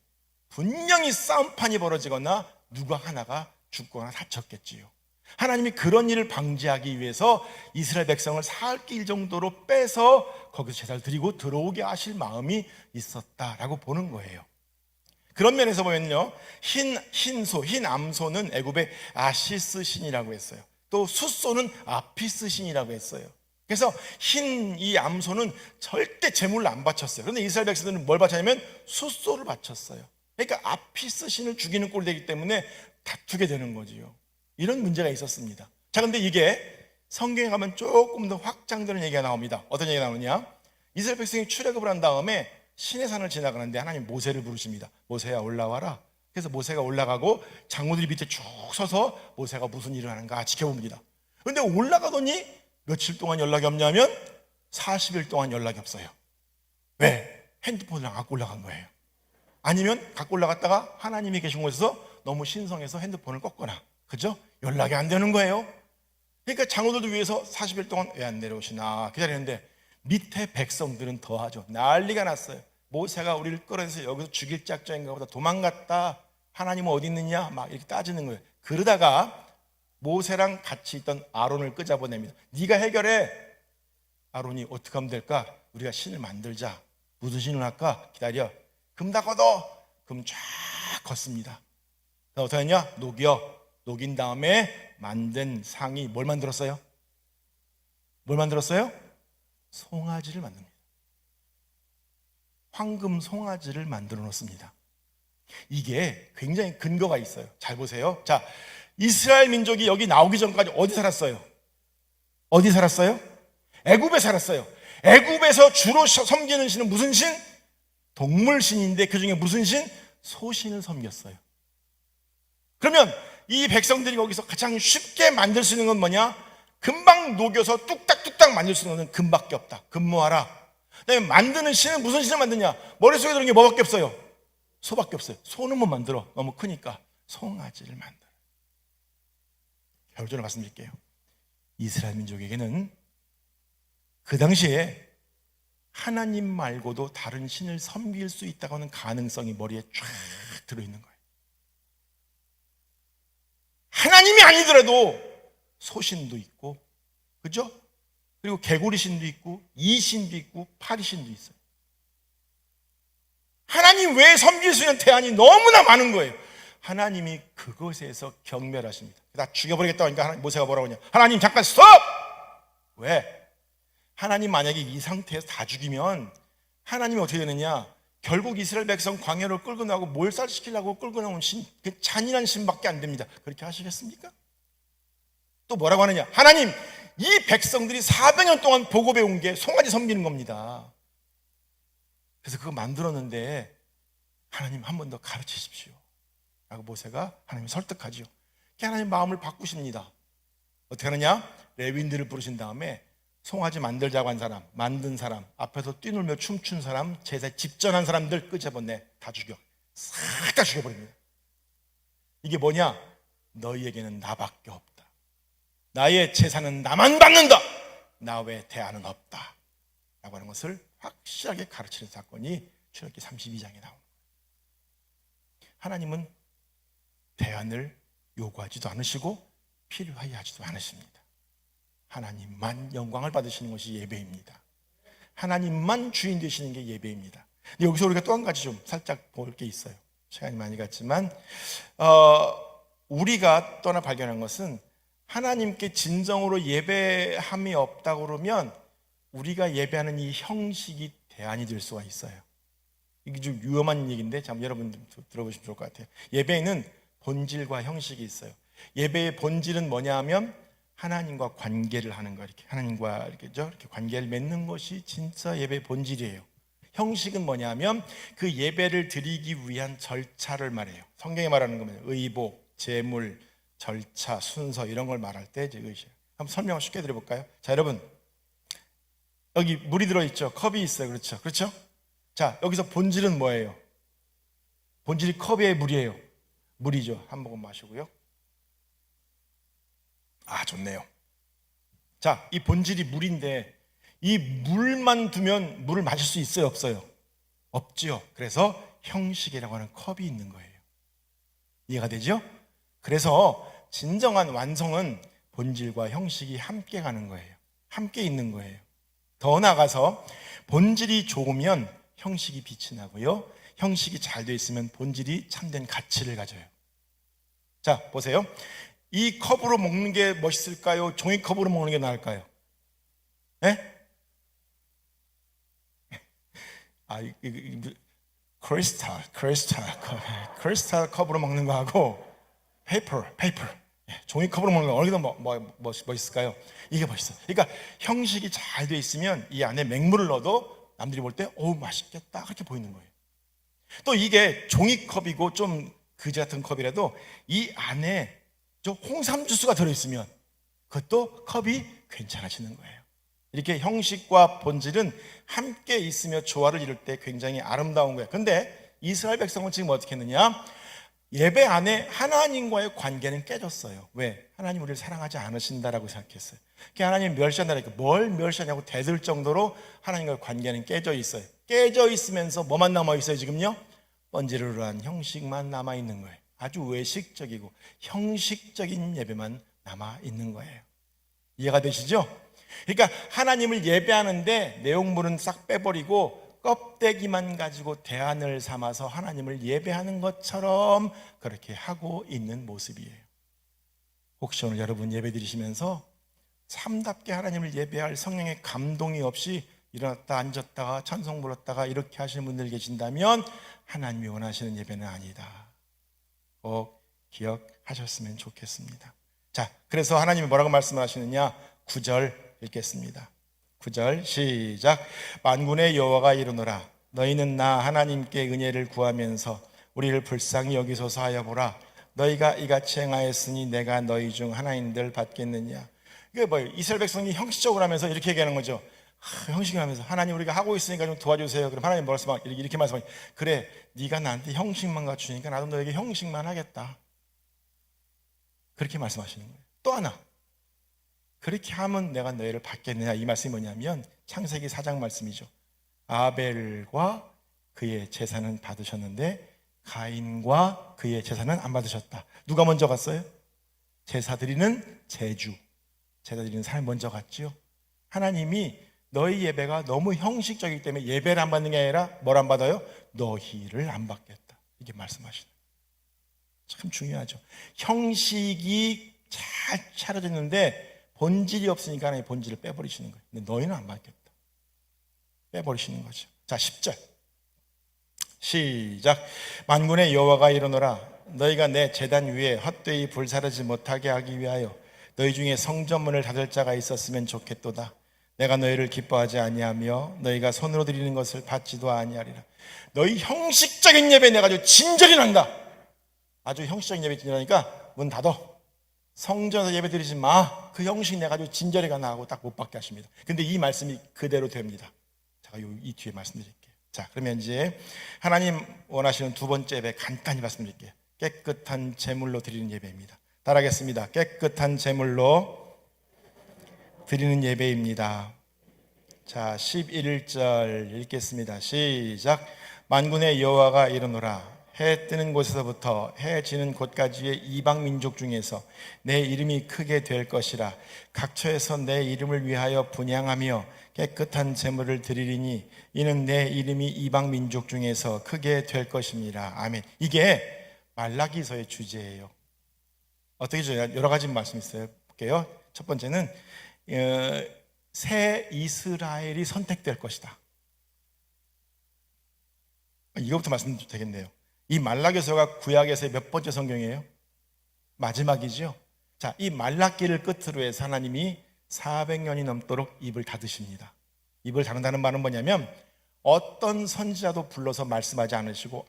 분명히 싸움판이 벌어지거나 누가 하나가 죽거나 다쳤겠지요. 하나님이 그런 일을 방지하기 위해서 이스라엘 백성을 사흘 길 정도로 빼서 거기서 제사를 드리고 들어오게 하실 마음이 있었다라고 보는 거예요. 그런 면에서 보면요, 흰 암소는 애굽의 아시스 신이라고 했어요. 또 숫소는 아피스 신이라고 했어요. 그래서 이 암소는 절대 제물을 안 바쳤어요. 그런데 이스라엘 백성들은 뭘 바쳤냐면 숫소를 바쳤어요. 그러니까 아피스 신을 죽이는 꼴이 되기 때문에 다투게 되는 거지요. 이런 문제가 있었습니다. 자, 근데 이게 성경에 가면 조금 더 확장되는 얘기가 나옵니다. 어떤 얘기가 나오느냐? 이스라엘 백성이 출애굽을 한 다음에 시내 산을 지나가는데 하나님 모세를 부르십니다. 모세야, 올라와라. 그래서 모세가 올라가고 장로들이 밑에 쭉 서서 모세가 무슨 일을 하는가 지켜봅니다. 그런데 올라가더니 며칠 동안 연락이 없냐면 40일 동안 연락이 없어요. 왜? 핸드폰을 안 갖고 올라간 거예요. 아니면 갖고 올라갔다가 하나님이 계신 곳에서 너무 신성해서 핸드폰을 껐거나, 그죠? 연락이 안 되는 거예요. 그러니까 장로들도 위해서 40일 동안 왜 안 내려오시나 기다리는데 밑에 백성들은 더하죠. 난리가 났어요. 모세가 우리를 끌어내서 여기서 죽일 작정인가 보다, 도망갔다. 하나님은 어디 있느냐? 막 이렇게 따지는 거예요. 그러다가 모세랑 같이 있던 아론을 끄잡아냅니다. 네가 해결해. 아론이 어떻게 하면 될까? 우리가 신을 만들자. 무슨 신을 할까? 기다려. 금 다 걷어. 금 쫙 걷습니다. 어떻게 하냐? 녹인 다음에 만든 상이 뭘 만들었어요? 뭘 만들었어요? 송아지를 만듭니다. 황금 송아지를 만들어 놓습니다. 이게 굉장히 근거가 있어요. 잘 보세요. 자, 이스라엘 민족이 여기 나오기 전까지 어디 살았어요? 어디 살았어요? 애굽에 살았어요. 애굽에서 주로 섬기는 신은 무슨 신? 동물신인데 그 중에 무슨 신? 소신을 섬겼어요. 그러면 이 백성들이 거기서 가장 쉽게 만들 수 있는 건 뭐냐? 금방 녹여서 뚝딱뚝딱 만들 수 있는 건 금밖에 없다. 금 모아라. 그다음에 만드는 신은 무슨 신을 만드냐? 머릿속에 들은 게 뭐밖에 없어요? 소밖에 없어요. 소는 못 만들어. 너무 크니까 송아지를 만들어. 결론을 말씀드릴게요. 이스라엘 민족에게는 그 당시에 하나님 말고도 다른 신을 섬길 수 있다고 하는 가능성이 머리에 쫙 들어있는 거예요. 하나님이 아니더라도 소신도 있고, 그죠? 그리고 개구리신도 있고, 이신도 있고, 파리신도 있어요. 하나님 외에 섬길 수 있는 대안이 너무나 많은 거예요. 하나님이 그것에서 경멸하십니다. 나 죽여버리겠다고 하니까 모세가 뭐라고 하냐? 하나님 잠깐 스톱! 왜? 하나님 만약에 이 상태에서 다 죽이면 하나님이 어떻게 되느냐? 결국 이스라엘 백성 광야로 끌고 나오고 몰살시키려고 끌고 나온 신, 그 잔인한 신밖에 안 됩니다. 그렇게 하시겠습니까? 또 뭐라고 하느냐? 하나님, 이 백성들이 400년 동안 보고 배운 게 송아지 섬기는 겁니다. 그래서 그거 만들었는데 하나님 한 번 더 가르치십시오 라고 모세가 하나님을 설득하죠. 하나님 마음을 바꾸십니다. 어떻게 하느냐? 레위인들을 부르신 다음에 송아지 만들자고 한 사람, 만든 사람, 앞에서 뛰놀며 춤춘 사람, 제사에 집전한 사람들 끄집어내 다 죽여. 싹 다 죽여버립니다. 이게 뭐냐? 너희에게는 나밖에 없다. 나의 제사는 나만 받는다. 나 외에 대안은 없다 라고 하는 것을 확실하게 가르치는 사건이 출애굽기 32장에 나옵니다. 하나님은 대안을 요구하지도 않으시고 필요하게 하지도 않으십니다. 하나님만 영광을 받으시는 것이 예배입니다. 하나님만 주인 되시는 게 예배입니다. 근데 여기서 우리가 또 한 가지 좀 살짝 볼 게 있어요. 시간이 많이 갔지만 우리가 또 하나 발견한 것은 하나님께 진정으로 예배함이 없다고 그러면 우리가 예배하는 이 형식이 대안이 될 수가 있어요. 이게 좀 위험한 얘기인데 참 여러분 들어보시면 좋을 것 같아요. 예배에는 본질과 형식이 있어요. 예배의 본질은 뭐냐 하면 하나님과 관계를 하는 거, 이렇게 하나님과 이렇게 관계를 맺는 것이 진짜 예배의 본질이에요. 형식은 뭐냐면 그 예배를 드리기 위한 절차를 말해요. 성경에 말하는 거는 의복, 제물, 절차, 순서 이런 걸 말할 때 이제 의식. 한번 설명을 쉽게 드려볼까요? 자, 여러분, 여기 물이 들어있죠. 컵이 있어요. 그렇죠? 그렇죠? 자, 여기서 본질은 뭐예요? 본질이 컵에 물이에요. 물이죠. 한 모금 마시고요. 아, 좋네요. 자, 이 본질이 물인데 이 물만 두면 물을 마실 수 있어요? 없어요? 없지요. 그래서 형식이라고 하는 컵이 있는 거예요. 이해가 되죠? 그래서 진정한 완성은 본질과 형식이 함께 가는 거예요. 함께 있는 거예요. 더 나아가서 본질이 좋으면 형식이 빛이 나고요. 형식이 잘 돼 있으면 본질이 참된 가치를 가져요. 자, 보세요. 이 컵으로 먹는 게 멋있을까요? 종이컵으로 먹는 게 나을까요? 네? 아, 크리스탈 컵으로 먹는 거하고 페이퍼, 종이컵으로 먹는 거 어느 게 더 멋있을까요? 이게 멋있어. 그러니까 형식이 잘 돼 있으면 이 안에 맹물을 넣어도 남들이 볼 때 어우 맛있겠다 그렇게 보이는 거예요. 또 이게 종이컵이고 좀 그지 같은 컵이라도 이 안에 저 홍삼 주스가 들어있으면 그것도 컵이 괜찮아지는 거예요. 이렇게 형식과 본질은 함께 있으며 조화를 이룰 때 굉장히 아름다운 거예요. 근데 이스라엘 백성은 지금 어떻게 했느냐? 예배 안에 하나님과의 관계는 깨졌어요. 왜? 하나님 우리를 사랑하지 않으신다라고 생각했어요. 하나님 멸시한다니까 뭘 멸시하냐고 대들 정도로 하나님과의 관계는 깨져 있어요. 깨져 있으면서 뭐만 남아 있어요 지금요? 번지르르한 형식만 남아 있는 거예요. 아주 외식적이고 형식적인 예배만 남아 있는 거예요. 이해가 되시죠? 그러니까 하나님을 예배하는데 내용물은 싹 빼버리고 껍데기만 가지고 대안을 삼아서 하나님을 예배하는 것처럼 그렇게 하고 있는 모습이에요. 혹시 오늘 여러분 예배 드리시면서 참답게 하나님을 예배할 성령의 감동이 없이 일어났다 앉았다가 찬송 불렀다가 이렇게 하시는 분들 계신다면 하나님이 원하시는 예배는 아니다. 꼭 기억하셨으면 좋겠습니다. 자, 그래서 하나님이 뭐라고 말씀을 하시느냐? 9절 읽겠습니다. 9절 시작. 만군의 여호와가 이르노라 너희는 나 하나님께 은혜를 구하면서 우리를 불쌍히 여기소서 하여 보라. 너희가 이같이 행하였으니 내가 너희 중 하나님들 받겠느냐. 이게 뭐예요? 이스라엘 백성이 형식적으로 하면서 이렇게 얘기하는 거죠. 형식을 하면서 하나님 우리가 하고 있으니까 좀 도와주세요. 그럼 하나님 이렇게 말씀하니 그래 네가 나한테 형식만 갖추니까 나도 너에게 형식만 하겠다. 그렇게 말씀하시는 거예요. 또 하나 그렇게 하면 내가 너희를 받겠느냐. 이 말씀이 뭐냐면 창세기 4장 말씀이죠. 아벨과 그의 제사는 받으셨는데 가인과 그의 제사는 안 받으셨다. 누가 먼저 갔어요? 제사 드리는 제사 드리는 사람이 먼저 갔지요. 하나님이 너희 예배가 너무 형식적이기 때문에 예배를 안 받는 게 아니라 뭘 안 받아요? 너희를 안 받겠다. 이게 말씀하시는 거예요. 참 중요하죠. 형식이 잘 차려졌는데 본질이 없으니까 하나님 본질을 빼버리시는 거예요. 근데 너희는 안 받겠다. 빼버리시는 거죠. 자, 10절 시작. 만군의 여호와가 이르노라 너희가 내 제단 위에 헛되이 불사르지 못하게 하기 위하여 너희 중에 성전문을 닫을 자가 있었으면 좋겠도다. 내가 너희를 기뻐하지 아니하며 너희가 손으로 드리는 것을 받지도 아니하리라. 너희 형식적인 예배 내가 아주 진절이 난다. 아주 형식적인 예배 진절하니까 문 닫어. 성전에서 예배 드리지 마. 그 형식 내가 아주 진절이가 나고 딱 못 받게 하십니다. 근데 이 말씀이 그대로 됩니다. 제가 이 뒤에 말씀드릴게요. 자, 그러면 이제 하나님 원하시는 두 번째 예배 간단히 말씀드릴게요. 깨끗한 제물로 드리는 예배입니다. 따라하겠습니다. 깨끗한 제물로 드리는 예배입니다. 자, 11절 읽겠습니다. 시작. 만군의 여호와가 이르노라 해 뜨는 곳에서부터 해 지는 곳까지의 이방 민족 중에서 내 이름이 크게 될 것이라. 각처에서 내 이름을 위하여 분향하며 깨끗한 제물을 드리리니 이는 내 이름이 이방 민족 중에서 크게 될 것입니다. 아멘. 이게 말라기서의 주제예요. 어떻게 줘요? 여러 가지 말씀 있어요. 볼게요. 첫 번째는 새 이스라엘이 선택될 것이다. 이것부터 말씀드려도 되겠네요. 이 말라기서가 구약에서의 몇 번째 성경이에요? 마지막이죠. 자, 이 말라기를 끝으로 해서 하나님이 400년이 넘도록 입을 닫으십니다. 입을 닫는다는 말은 뭐냐면 어떤 선지자도 불러서 말씀하지 않으시고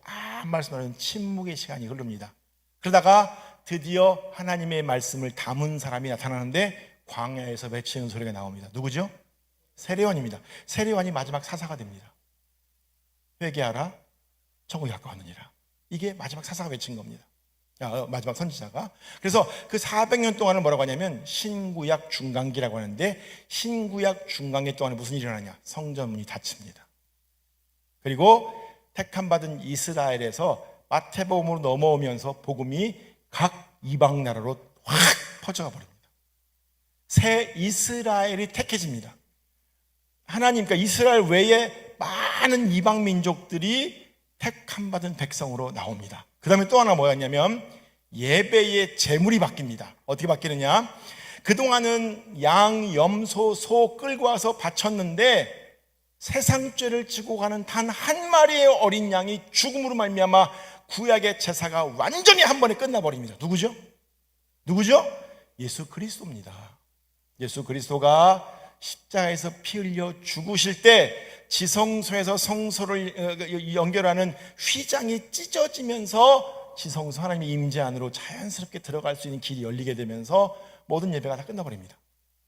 말씀하는 침묵의 시간이 흐릅니다. 그러다가 드디어 하나님의 말씀을 담은 사람이 나타나는데 광야에서 외치는 소리가 나옵니다. 누구죠? 세례요한입니다. 세례요한이 마지막 사사가 됩니다. 회개하라, 천국이 가까웠느니라. 이게 마지막 사사가 외친 겁니다. 마지막 선지자가. 그래서 그 400년 동안을 뭐라고 하냐면 신구약 중간기라고 하는데, 신구약 중간기 동안에 무슨 일이 일어나냐? 성전문이 닫힙니다. 그리고 택함 받은 이스라엘에서 마태복음으로 넘어오면서 복음이 각 이방 나라로 확 퍼져가 버립니다. 새 이스라엘이 택해집니다. 하나님, 그러니까 이스라엘 외에 많은 이방 민족들이 택함 받은 백성으로 나옵니다. 그 다음에 또 하나 뭐였냐면 예배의 제물이 바뀝니다. 어떻게 바뀌느냐? 그동안은 양, 염소, 소 끌고 와서 바쳤는데 세상죄를 지고 가는 단 한 마리의 어린 양이 죽음으로 말미암아 구약의 제사가 완전히 한 번에 끝나버립니다. 누구죠? 누구죠? 예수 그리스도입니다. 예수 그리스도가 십자가에서 피 흘려 죽으실 때 지성소에서 성소를 연결하는 휘장이 찢어지면서 지성소 하나님의 임재 안으로 자연스럽게 들어갈 수 있는 길이 열리게 되면서 모든 예배가 다 끝나버립니다.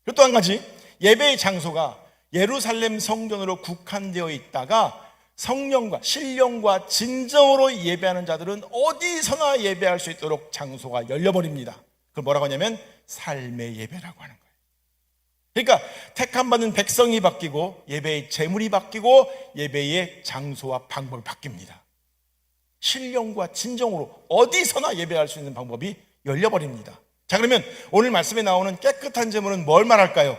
그리고 또 한 가지, 예배의 장소가 예루살렘 성전으로 국한되어 있다가 성령과 신령과 진정으로 예배하는 자들은 어디서나 예배할 수 있도록 장소가 열려버립니다. 그걸 뭐라고 하냐면 삶의 예배라고 하는 거예요. 그러니까 택함받은 백성이 바뀌고 예배의 제물이 바뀌고 예배의 장소와 방법이 바뀝니다. 신령과 진정으로 어디서나 예배할 수 있는 방법이 열려버립니다. 자, 그러면 오늘 말씀에 나오는 깨끗한 제물은 뭘 말할까요?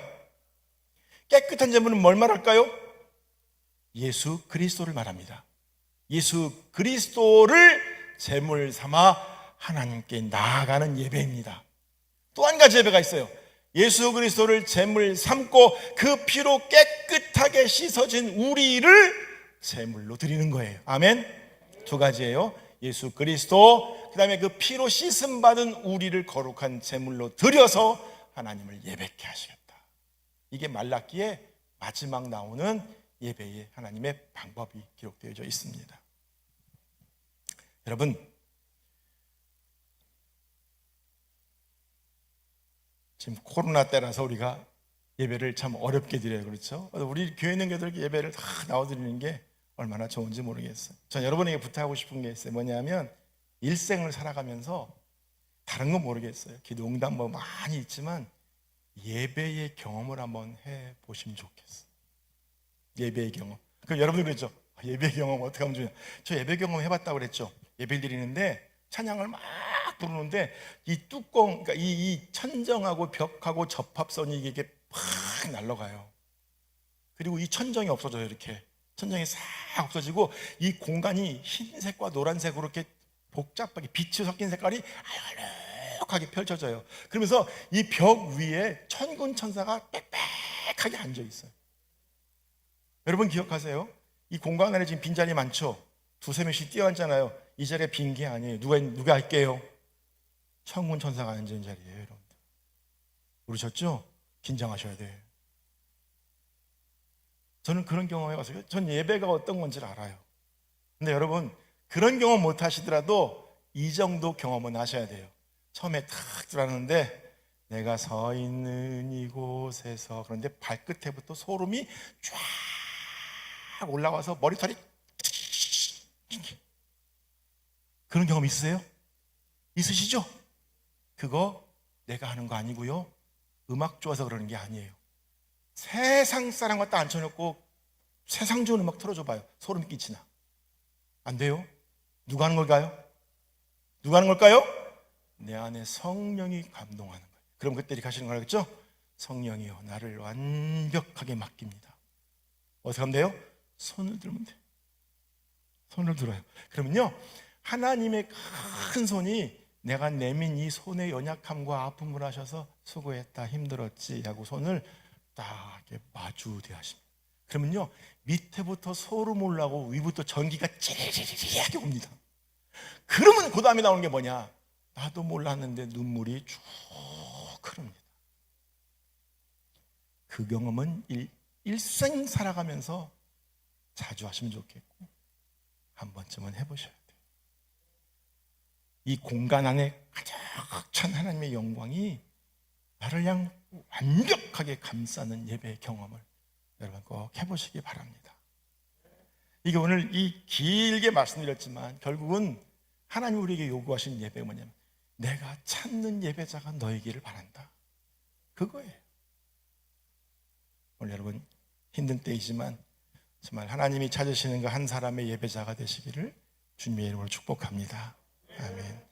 깨끗한 제물은 뭘 말할까요? 예수 그리스도를 말합니다. 예수 그리스도를 제물 삼아 하나님께 나아가는 예배입니다. 또 한 가지 예배가 있어요. 예수 그리스도를 제물 삼고 그 피로 깨끗하게 씻어진 우리를 제물로 드리는 거예요. 아멘. 두 가지예요. 예수 그리스도, 그 다음에 그 피로 씻음 받은 우리를 거룩한 제물로 드려서 하나님을 예배케 하시겠다. 이게 말라기에 마지막 나오는 예배의 하나님의 방법이 기록되어 있습니다. 여러분, 지금 코로나 때라서 우리가 예배를 참 어렵게 드려요. 그렇죠? 우리 교회 있는 교회들 예배를 다 나와드리는 게 얼마나 좋은지 모르겠어요. 전 여러분에게 부탁하고 싶은 게 있어요. 뭐냐면 일생을 살아가면서 다른 건 모르겠어요. 기도 응답 뭐 많이 있지만 예배의 경험을 한번 해보시면 좋겠어요. 예배의 경험. 그럼 여러분들 그랬죠? 예배 경험 어떻게 하면 좋냐? 저 예배 경험 해봤다고 그랬죠? 예배를 드리는데 찬양을 막 부르는데 이 뚜껑, 그러니까 이 천정하고 벽하고 접합선이 이게 팍 날아가요. 그리고 이 천정이 없어져요. 이렇게 천정이 싹 없어지고 이 공간이 흰색과 노란색으로 이렇게 복잡하게 빛이 섞인 색깔이 아늑하게 펼쳐져요. 그러면서 이 벽 위에 천군 천사가 빽빽하게 앉아 있어요. 여러분 기억하세요? 이 공간 안에 지금 빈자리 많죠? 두세 명씩 뛰어앉잖아요. 이 자리에 빈 게 아니에요. 누가 할게요? 천군 천사가 앉은 자리예요, 여러분들. 모르셨죠? 긴장하셔야 돼요. 저는 그런 경험해 봤어요. 전 예배가 어떤 건지를 알아요. 근데 여러분, 그런 경험 못 하시더라도 이 정도 경험은 하셔야 돼요. 처음에 탁 들어왔는데 내가 서 있는 이곳에서, 그런데 발끝에부터 소름이 쫙 올라와서 머리털이 그런 경험 있으세요? 있으시죠? 그거 내가 하는 거 아니고요, 음악 좋아서 그러는 게 아니에요. 세상 사람 갖다 앉혀놓고 세상 좋은 음악 틀어줘 봐요. 소름 끼치나? 안 돼요? 누가 하는 걸까요? 누가 하는 걸까요? 내 안에 성령이 감동하는 거예요. 그럼 그때 이렇게 하시는 거 알겠죠? 성령이여 나를 완벽하게 맡깁니다. 어떻게 하면 돼요? 손을 들면 돼요. 손을 들어요. 그러면요, 하나님의 큰 손이 내가 내민 이 손의 연약함과 아픔을 하셔서 수고했다, 힘들었지 하고 손을 딱 이렇게 마주 대하십니다. 그러면요, 밑에부터 소름 올라오고 위부터 전기가 찌리리리하게 옵니다. 그러면 그 다음에 나오는 게 뭐냐? 나도 몰랐는데 눈물이 쭉 흐릅니다. 그 경험은 일생 살아가면서 자주 하시면 좋겠고 한 번쯤은 해보셔야 돼요. 이 공간 안에 가장 벅찬 하나님의 영광이 나를 그냥 완벽하게 감싸는 예배 경험을 여러분 꼭 해보시기 바랍니다. 이게 오늘 이 길게 말씀드렸지만 결국은 하나님 우리에게 요구하신 예배가 뭐냐면 내가 찾는 예배자가 너이기를 바란다. 그거예요. 오늘 여러분 힘든 때이지만 정말 하나님이 찾으시는 그 한 사람의 예배자가 되시기를 주님의 이름으로 축복합니다. 아멘.